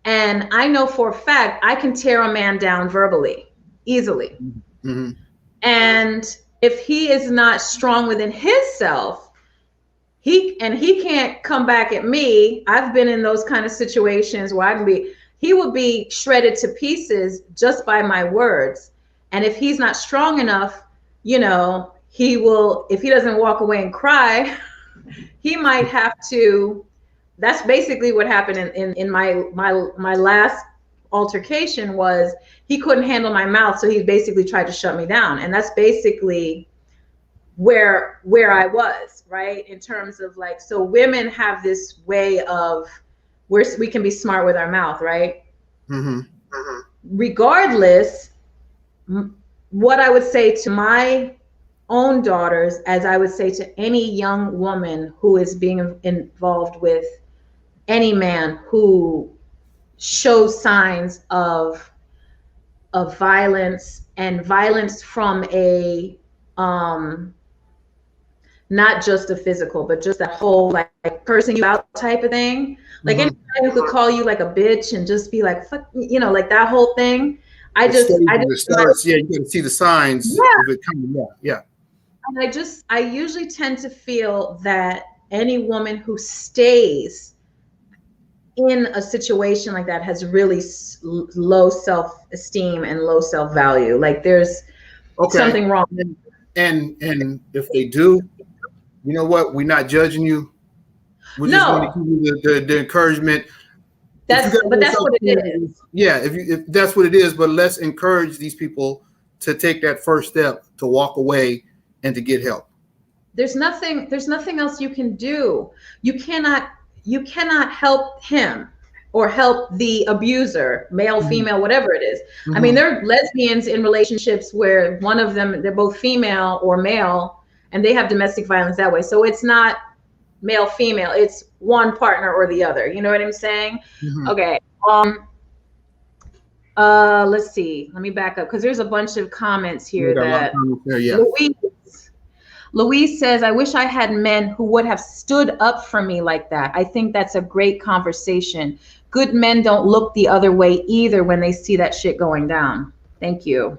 And I know for a fact I can tear a man down verbally, easily. Mm-hmm. And if he is not strong within himself, he can't come back at me. I've been in those kind of situations where he will be shredded to pieces just by my words. And if he's not strong enough, he will, if he doesn't walk away and cry, he might have to. That's basically what happened in my last altercation. Was he couldn't handle my mouth, so he basically tried to shut me down. And that's basically where I was, right? In terms of so women have this way of where we can be smart with our mouth, right? Mm-hmm. Mm-hmm. Regardless, what I would say to my own daughters, as I would say to any young woman who is being involved with any man who shows signs of violence, and violence from a not just a physical, but just that whole cursing you out type of thing. Like mm-hmm. Anybody who could call you a bitch and just be fuck, that whole thing. You gotta see the signs of it coming. Yeah. And I usually tend to feel that any woman who stays in a situation like that has really low self-esteem and low self-value. Like there's something wrong. And if they do, you know what? We're not judging you. We just want to give you the encouragement. That's what it is. Yeah, if that's what it is, but let's encourage these people to take that first step to walk away and to get help. There's nothing else you can do. You cannot help him or help the abuser, male, female, whatever it is. I mean, there are lesbians in relationships where one of them, they're both female or male, and they have domestic violence that way. So it's not male, female, it's one partner or the other. You know what I'm saying? Okay. Let's see. Let me back up because there's a bunch of comments here that Louise says, I wish I had men who would have stood up for me like that. I think that's a great conversation. Good men don't look the other way either when they see that shit going down. Thank you.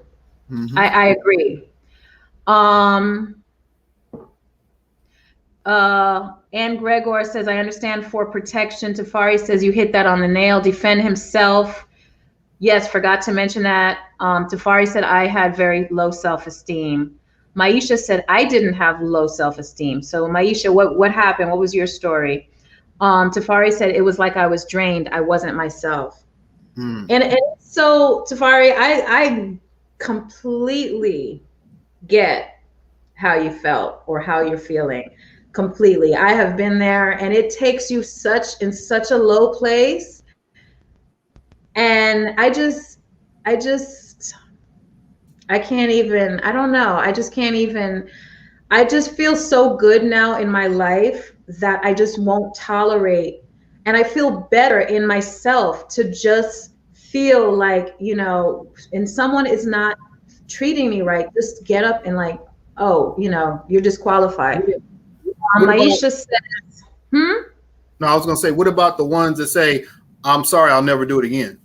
I agree. Anne Gregor says, I understand for protection. Tafari says, you hit that on the nail. Defend himself. Yes, forgot to mention that. Tafari said, I had very low self-esteem. Maisha said, I didn't have low self-esteem. So Maisha, what happened? What was your story? Tafari said, it was like I was drained. I wasn't myself. And so Tafari, I completely get how you felt or how you're feeling. Completely. I have been there, and it takes you in such a low place. And I can't even, I don't know. I just can't even, I just feel so good now in my life that I just won't tolerate. And I feel better in myself to just feel like, you know, and someone is not treating me right, just get up and like, oh, you know, you're disqualified. Maisha says, No, I was going to say, what about the ones that say, I'm sorry, I'll never do it again?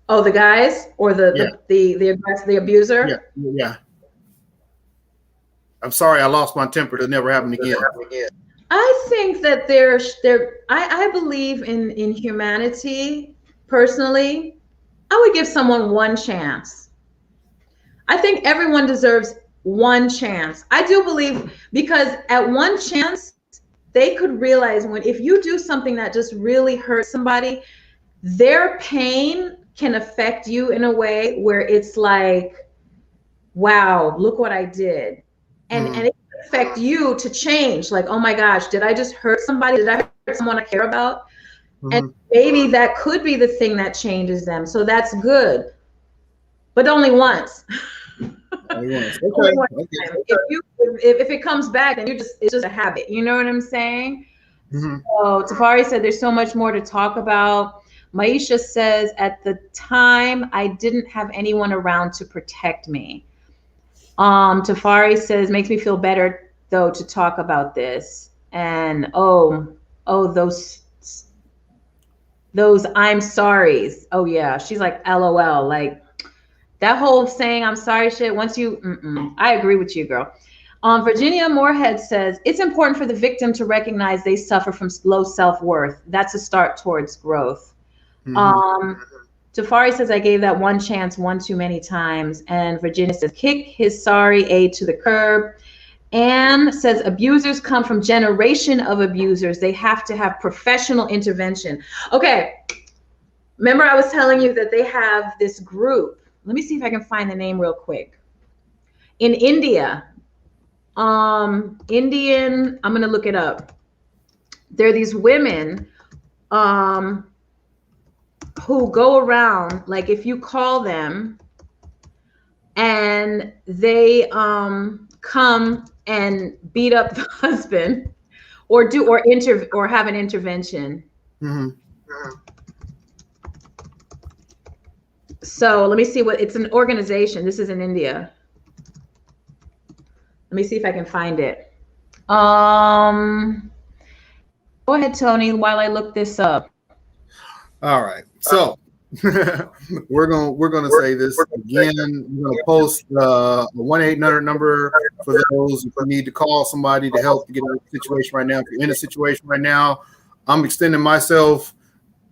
Oh, the guys or the abuser? Yeah. I'm sorry, I lost my temper. It'll never happen again. I think that I believe in humanity. Personally, I would give someone one chance. I think everyone deserves one chance. I do believe, because at one chance, they could realize if you do something that just really hurts somebody, their pain can affect you in a way where it's like, wow, look what I did. And it can affect you to change. Like, oh my gosh, did I just hurt somebody? Did I hurt someone I care about? And maybe that could be the thing that changes them. So that's good. But only once. Only once. If it comes back, then it's just a habit. You know what I'm saying? So Tafari said there's so much more to talk about. Maisha says, at the time, I didn't have anyone around to protect me. Tafari says, makes me feel better, though, to talk about this. And, those I'm sorries. Oh, yeah. She's like, LOL. Like, that whole saying I'm sorry shit, once you, I agree with you, girl. Virginia Moorhead says, it's important for the victim to recognize they suffer from low self-worth. That's a start towards growth. Tafari says, I gave that one chance one too many times. And Virginia says, kick his sorry aid to the curb. Anne says, abusers come from generation of abusers. They have to have professional intervention. Okay. Remember I was telling you that they have this group. Let me see if I can find the name real quick. In India, I'm going to look it up. There are these women, who go around, like if you call them and they come and beat up the husband or have an intervention. So let me see it's an organization. This is in India. Let me see if I can find it. Go ahead, Tony, while I look this up. All right. So we're gonna say this again. We're gonna post a 1-800 number for those who need to call somebody to help to get out of the situation right now. If you're in a situation right now, I'm extending myself.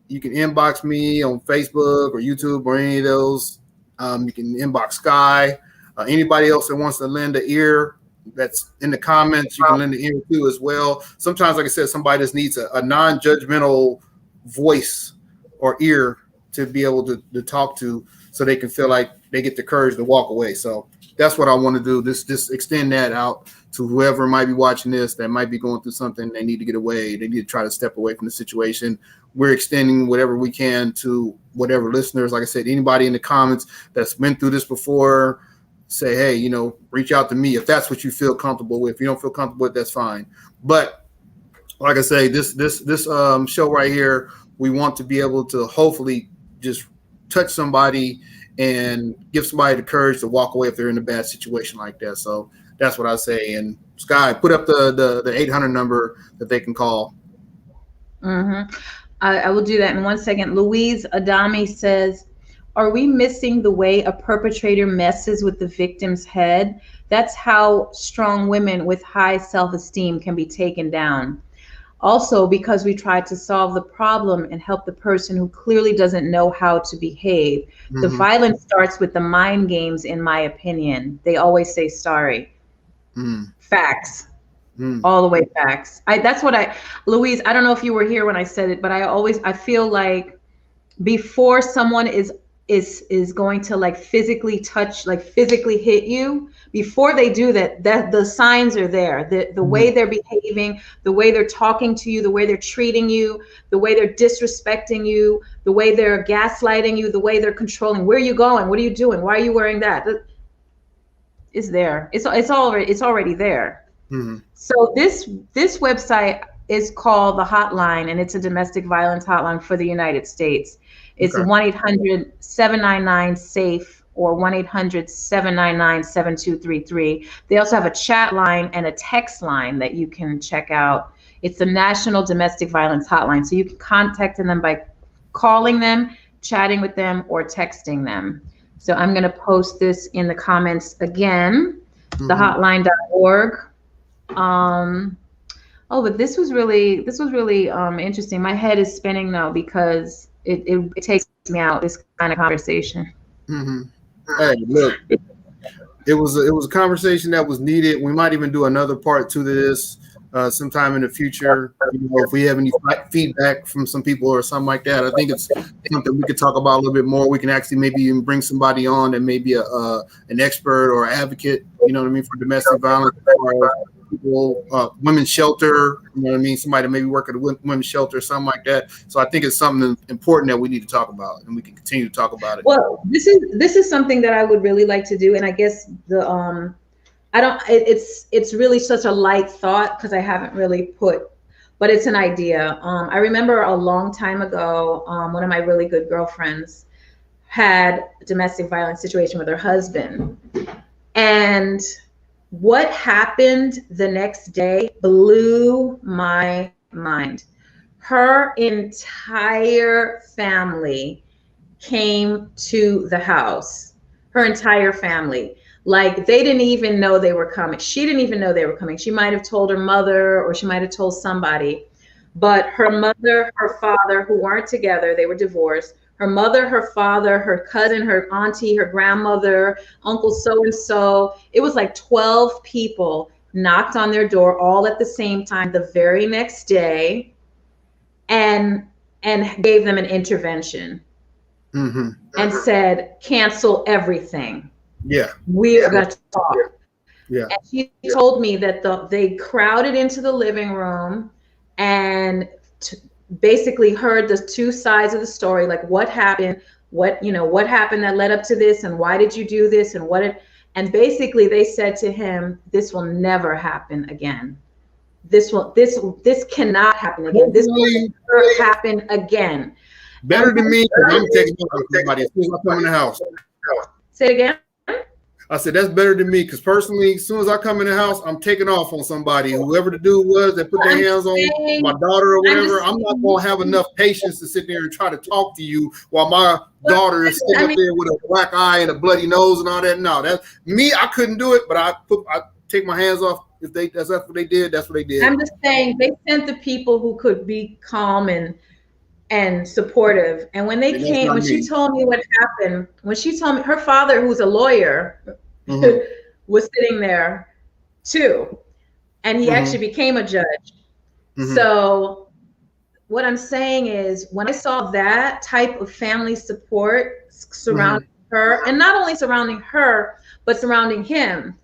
You can inbox me on Facebook or YouTube or any of those. You can inbox Sky. Anybody else that wants to lend an ear that's in the comments, you can lend an ear to as well. Sometimes, like I said, somebody just needs a non-judgmental voice or ear to be able to talk to, so they can feel like they get the courage to walk away. So that's what I want to do. Just extend that out to whoever might be watching this that might be going through something. They need to get away. They need to try to step away from the situation. We're extending whatever we can to whatever listeners. Like I said, anybody in the comments that's been through this before, say, hey, reach out to me if that's what you feel comfortable with. If you don't feel comfortable with, that's fine. But like I say, this show right here, we want to be able to hopefully just touch somebody and give somebody the courage to walk away if they're in a bad situation like that. So that's what I say. And Sky, put up the 800 number that they can call. Mm-hmm. I will do that in 1 second. Louise Adami says, are we missing the way a perpetrator messes with the victim's head? That's how strong women with high self-esteem can be taken down. Also, because we try to solve the problem and help the person who clearly doesn't know how to behave. Mm-hmm. The violence starts with the mind games, in my opinion. They always say sorry. Facts. All the way facts. That's what Louise, I don't know if you were here when I said it, but I feel like before someone is going to like physically touch, like physically hit you, before they do that the signs are there. The way they're behaving, the way they're talking to you, the way they're treating you, the way they're disrespecting you, the way they're gaslighting you, the way they're controlling. Where are you going? What are you doing? Why are you wearing that? It's there. It's already there. Mm-hmm. So this website is called The Hotline, and it's a domestic violence hotline for the United States. It's 1-800-799-SAFE or 1-800-799-7233. They also have a chat line and a text line that you can check out. It's the National Domestic Violence Hotline. So you can contact them by calling them, chatting with them, or texting them. So I'm going to post this in the comments again, thehotline.org. But this was really interesting. My head is spinning though, because it takes me out, this kind of conversation. Mm-hmm. Hey, look, it was a conversation that was needed. We might even do another part to this sometime in the future. If we have any feedback from some people or something like that, I think it's something we could talk about a little bit more. We can actually maybe even bring somebody on that may be an expert or advocate, for domestic violence, or people, women's shelter, somebody that maybe work at a women's shelter or something like that. So I think it's something important that we need to talk about, and we can continue to talk about it. Well, this is something that I would really like to do, and I guess it's really such a light thought because I haven't really but it's an idea. I remember a long time ago, one of my really good girlfriends had a domestic violence situation with her husband, and what happened the next day blew my mind. Her entire family came to the house. Her entire family. Like, they didn't even know they were coming. She didn't even know they were coming. She might have told her mother, or she might have told somebody. But her mother, her father, who weren't together, they were divorced. Her mother, her father, her cousin, her auntie, her grandmother, uncle so-and-so. It was like 12 people knocked on their door all at the same time the very next day, and gave them an intervention. Mm-hmm. And said, cancel everything. Yeah. We are going to talk. Yeah. And she told me that they crowded into the living room and basically heard the two sides of the story, like what happened, what happened that led up to this, and why did you do this, and basically they said to him, this will never happen again. This cannot happen again. This will never happen again. Better than me, I'm taking somebody as soon as I come in the house. Say it again. I said, that's better than me, because personally, as soon as I come in the house, I'm taking off on somebody. Whoever the dude was that put their hands on my daughter or whatever, I'm not going to have enough patience to sit there and try to talk to you while my daughter is sitting up there with a black eye and a bloody nose and all that. No, that's me. I couldn't do it, but I take my hands off If that's what they did, that's what they did. I'm just saying they sent the people who could be calm and supportive. And when they came, when she told me what happened, when she told me her father, who's a lawyer, was sitting there too, and he actually became a judge. So what I'm saying is, when I saw that type of family support surrounding her, and not only surrounding her, but surrounding him,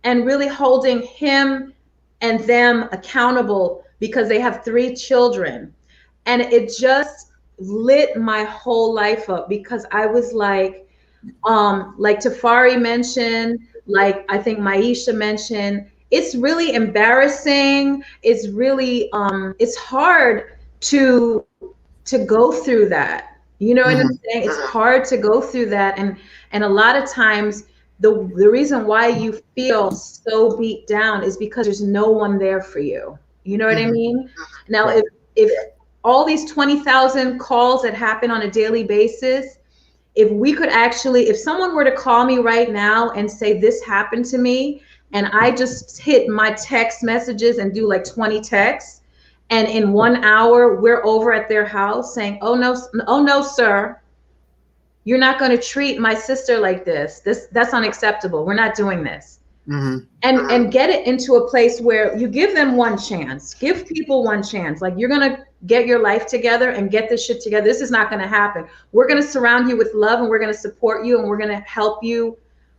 and really holding him and them accountable, because they have 3 children. And it just lit my whole life up, because I was like Tafari mentioned, like I think Maisha mentioned, it's really embarrassing. It's really, it's hard to go through that. You know what I'm saying? It's hard to go through that. And a lot of times the reason why you feel so beat down is because there's no one there for you. You know what I mean? Now, if all these 20,000 calls that happen on a daily basis, if we could actually, if someone were to call me right now and say this happened to me, and I just hit my text messages and do like 20 texts, and in 1 hour we're over at their house saying, oh no, sir, you're not going to treat my sister like this. That's unacceptable. We're not doing this. And get it into a place where you give them one chance. Give people one chance. Like, you're going to get your life together and get this shit together. This is not going to happen. We're going to surround you with love, and we're going to support you, and we're going to help you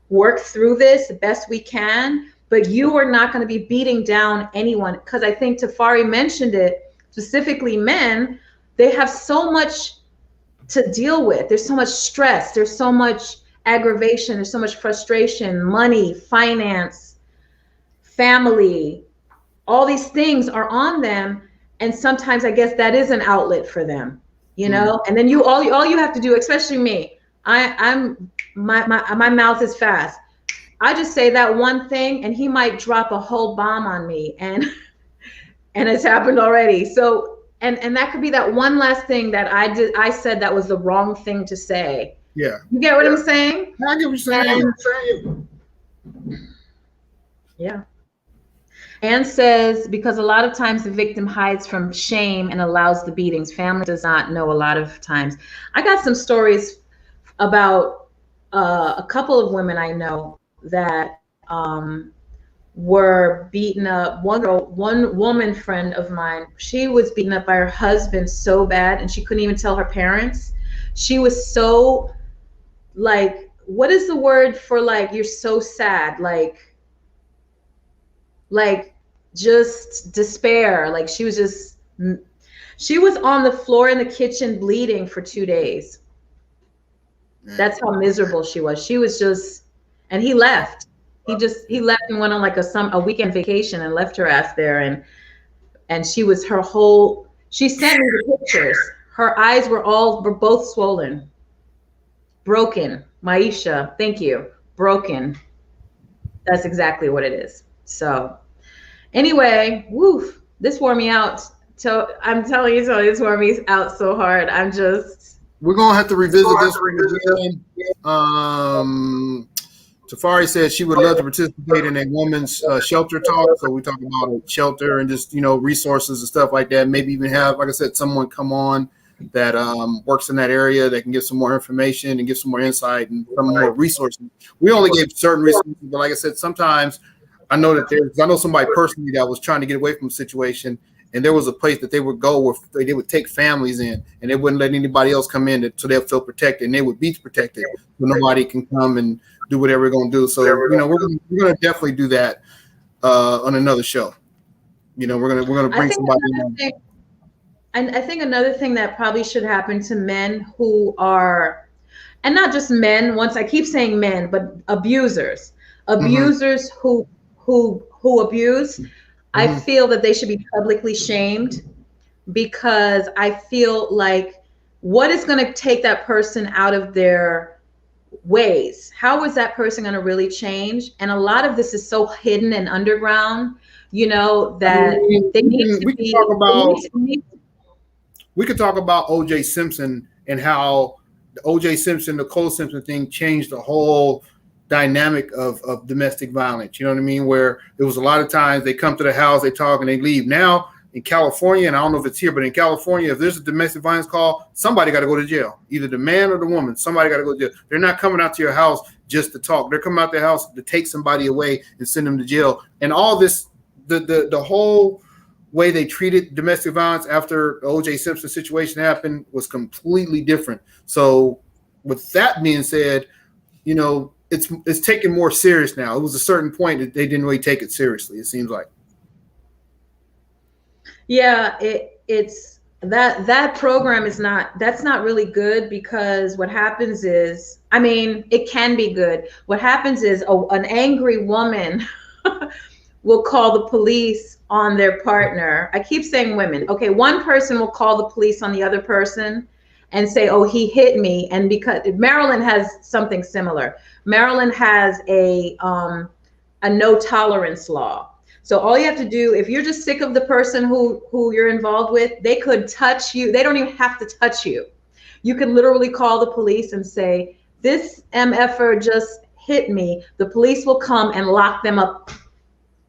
work through this the best we can. But you are not going to be beating down anyone, because I think Tafari mentioned it, specifically men, they have so much to deal with. There's so much stress. There's so much aggravation. There's so much frustration, money, finance, family. All these things are on them. And sometimes I guess that is an outlet for them, you know? And then all you have to do, especially me, my mouth is fast. I just say that one thing and he might drop a whole bomb on me, and it's happened already. So, and that could be that one last thing that I said that was the wrong thing to say. Yeah. You get what I'm saying? I get what you're saying. Yeah. Anne says, because a lot of times the victim hides from shame and allows the beatings. Family does not know a lot of times. I got some stories about a couple of women I know that were beaten up. One woman friend of mine, she was beaten up by her husband so bad, and she couldn't even tell her parents. She was so, like, what is the word for, like, you're so sad, like just despair. Like, she was on the floor in the kitchen bleeding for 2 days. That's how miserable she was. She was just, and he left. He left and went on like a weekend vacation and left her ass there. And she was, she sent me the pictures. Her eyes were both swollen, broken. Maisha, thank you. Broken. That's exactly what it is. So anyway, woof, this wore me out. So I'm telling you, this wore me out so hard. We're going to have to revisit this again. Tafari said she would love to participate in a woman's shelter talk. So we talk about a shelter and just, resources and stuff like that. Maybe even have, like I said, someone come on that works in that area that can give some more information and give some more insight and some more resources. We only gave certain resources, but like I said, sometimes I know I know somebody personally that was trying to get away from a situation, and there was a place that they would go where they would take families in, and they wouldn't let anybody else come in so they'll feel protected, and they would be protected so nobody can come and do whatever we're going to do. So, we're going to definitely do that on another show. We're going to bring somebody in. And I think another thing that probably should happen to men who are, and not just men, once I keep saying men, but abusers who abuse, I feel that they should be publicly shamed, because I feel like, what is going to take that person out of their ways? How is that person going to really change? And a lot of this is so hidden and underground, that they need to be. We could talk about O.J. Simpson and how the O.J. Simpson, Nicole Simpson thing changed the whole dynamic of domestic violence. You know what I mean? Where it was a lot of times they come to the house, they talk, and they leave. Now in California, and I don't know if it's here, but in California, if there's a domestic violence call, somebody got to go to jail. Either the man or the woman, somebody got to go to jail. They're not coming out to your house just to talk. They're coming out their house to take somebody away and send them to jail. And all this, the whole way they treated domestic violence after the O.J. Simpson situation happened was completely different. So with that being said, you know, it's taken more serious now. It was a certain point that they didn't really take it seriously, it seems like. Yeah, it's that program that's not really good, because what happens is, I mean, it can be good. What happens is an angry woman will call the police on their partner. I keep saying women. Okay, one person will call the police on the other person and say, oh, he hit me. And because Maryland has something similar. Maryland has a no tolerance law. So all you have to do, if you're just sick of the person who you're involved with, they could touch you. They don't even have to touch you. You could literally call the police and say, this MFer just hit me. The police will come and lock them up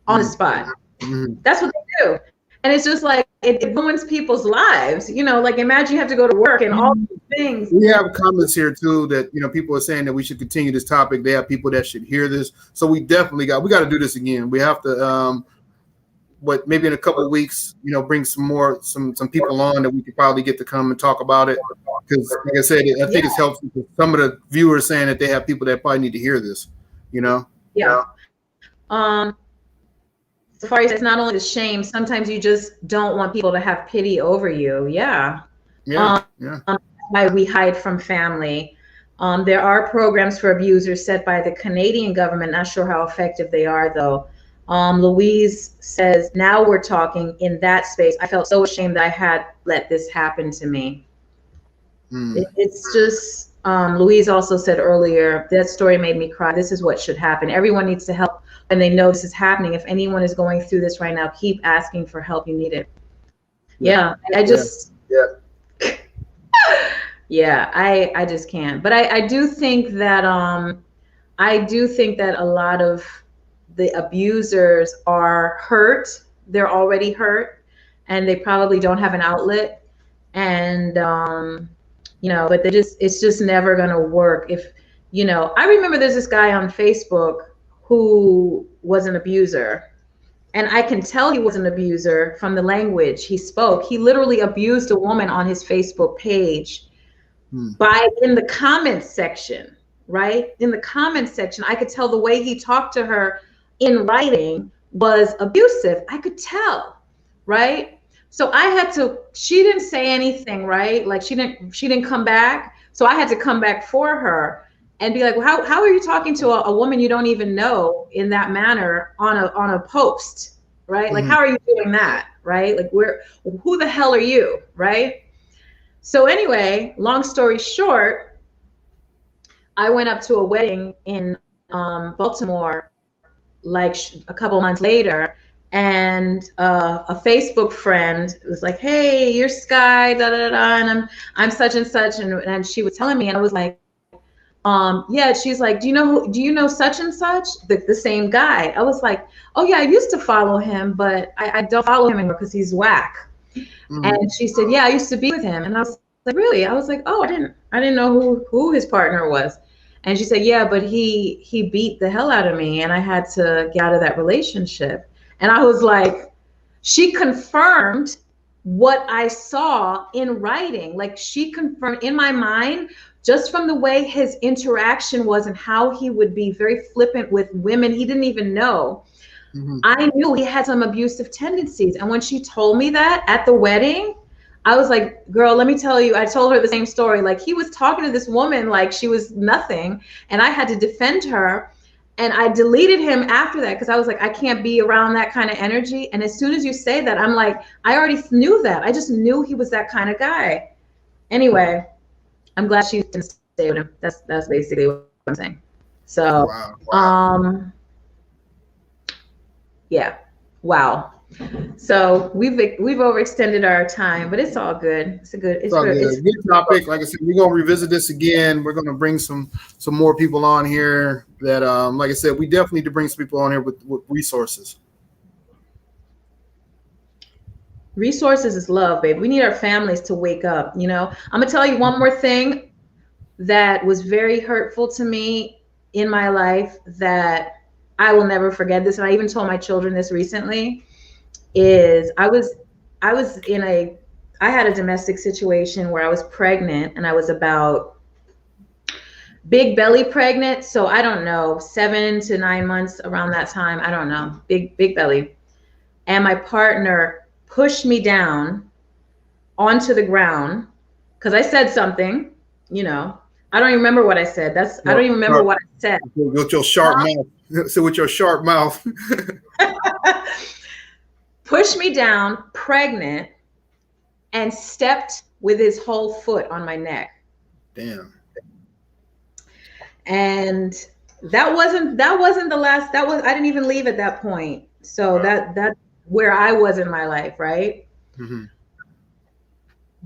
on the spot. Mm-hmm. That's what they do. And it's just like, it ruins people's lives. You know, like imagine you have to go to work and all these things. We have comments here too that, you know, people are saying that we should continue this topic. They have people that should hear this. So we definitely got to do this again. We have to, maybe in a couple of weeks, you know, bring some people on that we could probably get to come and talk about it. Because like I said, I think it's helpful for some of the viewers saying that they have people that probably need to hear this, you know? Yeah. So far as it's not only the shame, sometimes you just don't want people to have pity over you. Yeah. Why we hide from family. There are programs for abusers set by the Canadian government. Not sure how effective they are, though. Louise says, now we're talking in that space. I felt so ashamed that I had let this happen to me. It's just, Louise also said earlier, that story made me cry. This is what should happen. Everyone needs to help, and they know this is happening. If anyone is going through this right now, keep asking for help. You need it. I just can't. But I do think that a lot of the abusers are hurt. They're already hurt, and they probably don't have an outlet. And you know, but it's just never gonna work. If you know, I remember there's this guy on Facebook who was an abuser, and I can tell he was an abuser from the language he spoke. He literally abused a woman on his Facebook page by in the comments section, right? In the comments section, I could tell the way he talked to her in writing was abusive. I could tell, right? So I had to, she didn't say anything, right? Like she didn't come back. So I had to come back for her and be like, well, how are you talking to a woman you don't even know in that manner on a post, right? Like, how are you doing that, right? Like, who the hell are you, right? So anyway, long story short, I went up to a wedding in Baltimore, like a couple months later, and a Facebook friend was like, "Hey, you're Sky, da da da," and I'm such and such, and she was telling me, and I was like, yeah. She's like, do you know such and such, the same guy? I was like, oh yeah, I used to follow him, but I don't follow him anymore because he's whack. And she said, yeah, I used to be with him, and I was like, really? I was like, oh, I didn't know who his partner was. And she said, yeah, but he beat the hell out of me, and I had to get out of that relationship. And I was like, she confirmed what I saw in writing. Like, she confirmed in my mind, just from the way his interaction was and how he would be very flippant with women he didn't even know. I knew he had some abusive tendencies. And when she told me that at the wedding, I was like, girl, let me tell you, I told her the same story. Like, he was talking to this woman like she was nothing, and I had to defend her. And I deleted him after that because I was like, I can't be around that kind of energy. And as soon as you say that, I'm like, I already knew that. I just knew he was that kind of guy. Anyway, I'm glad she didn't stay with him. That's basically what I'm saying. So, wow. yeah, wow. So we've overextended our time, but it's all good. It's all good. Good topic. Like I said, we're gonna revisit this again. We're gonna bring some more people on here that, like I said, we definitely need to bring some people on here with resources. Resources is love, babe. We need our families to wake up. You know, I'm gonna tell you one more thing that was very hurtful to me in my life that I will never forget this. And I even told my children this recently. Is I had a domestic situation where I was pregnant, and I was about big belly pregnant. So I don't know, 7 to 9 months, around that time. I don't know, big belly. And my partner pushed me down onto the ground because I said something, you know. I don't even remember what I said. I don't even remember what I said. With your sharp mouth. So with your sharp mouth. Pushed me down, pregnant, and stepped with his whole foot on my neck. Damn. And that wasn't the last. I didn't even leave at that point. So wow. That's where I was in my life, right? Mm-hmm.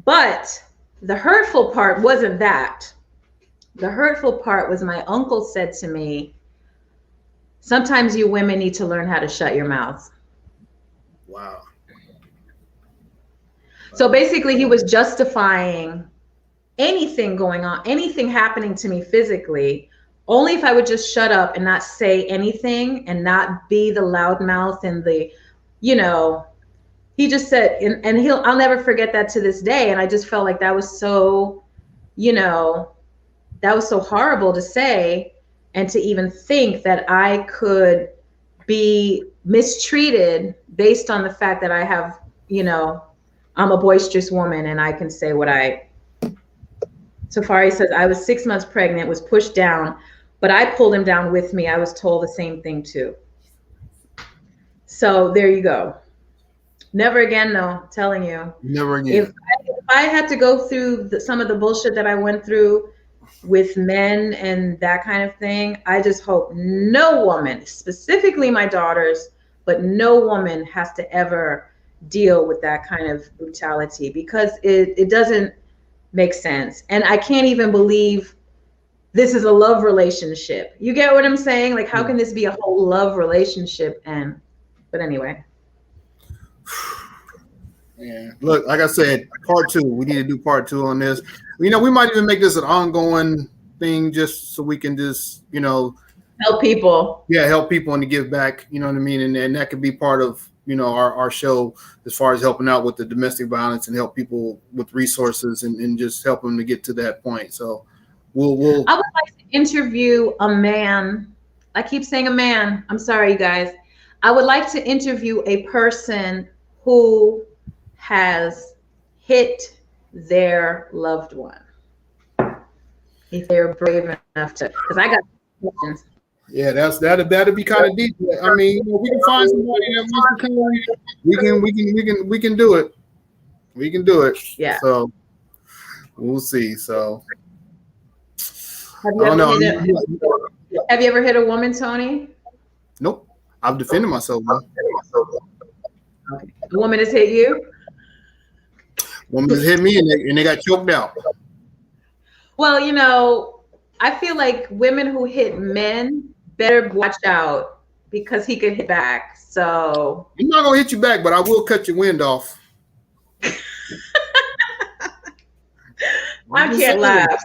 But the hurtful part wasn't that. The hurtful part was my uncle said to me, sometimes you women need to learn how to shut your mouth. Wow. So basically he was justifying anything going on, anything happening to me physically, only if I would just shut up and not say anything and not be the loudmouth and the, you know, he just said, and I'll never forget that to this day. And I just felt like that was so, you know, that was so horrible to say, and to even think that I could be mistreated based on the fact that I have, you know, I'm a boisterous woman and I can say what Safari says, I was 6 months pregnant, was pushed down, but I pulled him down with me. I was told the same thing too. So there you go. Never again, though, I'm telling you. Never again. If I had to go through some of the bullshit that I went through with men and that kind of thing, I just hope no woman, specifically my daughters, but no woman has to ever deal with that kind of brutality, because it doesn't make sense. And I can't even believe this is a love relationship. You get what I'm saying? Like, how can this be a whole love relationship? But anyway. Yeah. Look, like I said, part 2. We need to do part 2 on this. You know, we might even make this an ongoing thing just so we can just, you know, help people. Yeah, help people and to give back, you know what I mean? And that could be part of, you know, our show as far as helping out with the domestic violence and help people with resources and just help them to get to that point. So we'll I would like to interview a man. I keep saying a man. I'm sorry, you guys. I would like to interview a person who has hit their loved one, if they're brave enough to, because I got questions. Yeah, that'd be kind of deep. I mean, you know, we can find somebody that wants to come. We can do it. We can do it. Yeah. So we'll see. So have you ever hit a woman, Tony? Nope. I've defended myself, man. Okay. A woman has hit you? Woman has hit me and they got choked out. Well, you know, I feel like women who hit men better watch out, because he could hit back. So I'm not gonna hit you back, but I will cut your wind off. I can't laugh.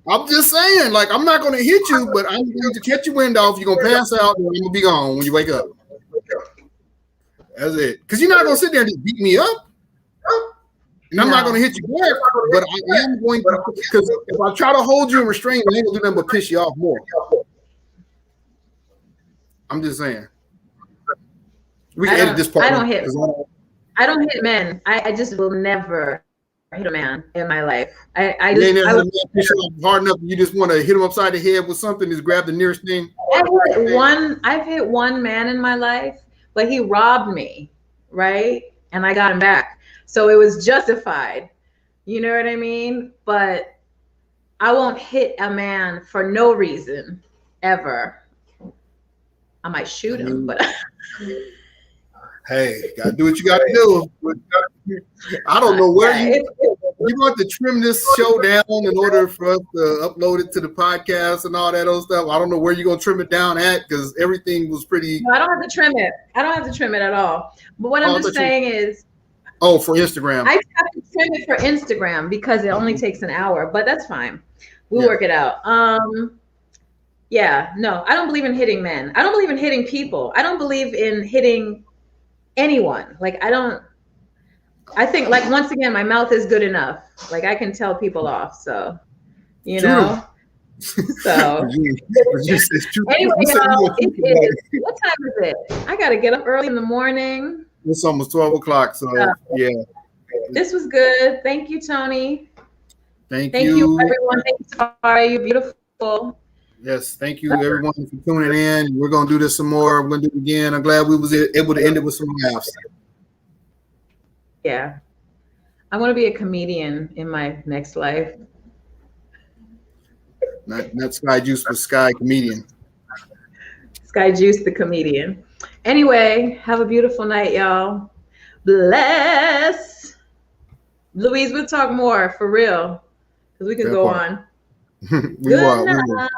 I'm just saying, like, I'm not gonna hit you, but I'm going to catch your wind off. You're gonna pass out, and I'm gonna be gone when you wake up. That's it. Because you're not gonna sit there and just beat me up. And I'm not going to hit you back, but I am going to, because if I try to hold you in restraint, I ain't going to do nothing but piss you off more. I'm just saying. We can edit this part. I don't hit men. I just will never hit a man in my life. I piss you off hard enough. You just want to hit him upside the head with something. Just grab the nearest thing. I've hit one man in my life, but he robbed me, right? And I got him back. So it was justified, you know what I mean? But I won't hit a man for no reason, ever. I might shoot him, but Hey, gotta do what you gotta do. I don't know where you want to trim this show down in order for us to upload it to the podcast and all that other stuff. I don't know where you're gonna trim it down at because everything was pretty. No, I don't have to trim it. I don't have to trim it at all. But what I'm just saying is. Oh, for Instagram. I have to trim it for Instagram because it only takes an hour, but that's fine. We'll work it out. Yeah, no, I don't believe in hitting men. I don't believe in hitting people. I don't believe in hitting anyone. Like, I think, like, once again, my mouth is good enough. Like, I can tell people off. So, you know. So anyway, y'all, what time is it? I got to get up early in the morning. It's almost 12 o'clock. So, yeah. This was good. Thank you, Tony. Thank you, everyone. Thank you, Safari. You're beautiful. Yes, thank you, everyone, for tuning in. We're going to do this some more. We're going to do it again. I'm glad we was able to end it with some laughs. Yeah. I want to be a comedian in my next life. Not Sky Juice, but Sky Comedian. Sky Juice, the comedian. Anyway, have a beautiful night, y'all. Bless. Louise, we'll talk more for real because we can go on. We will.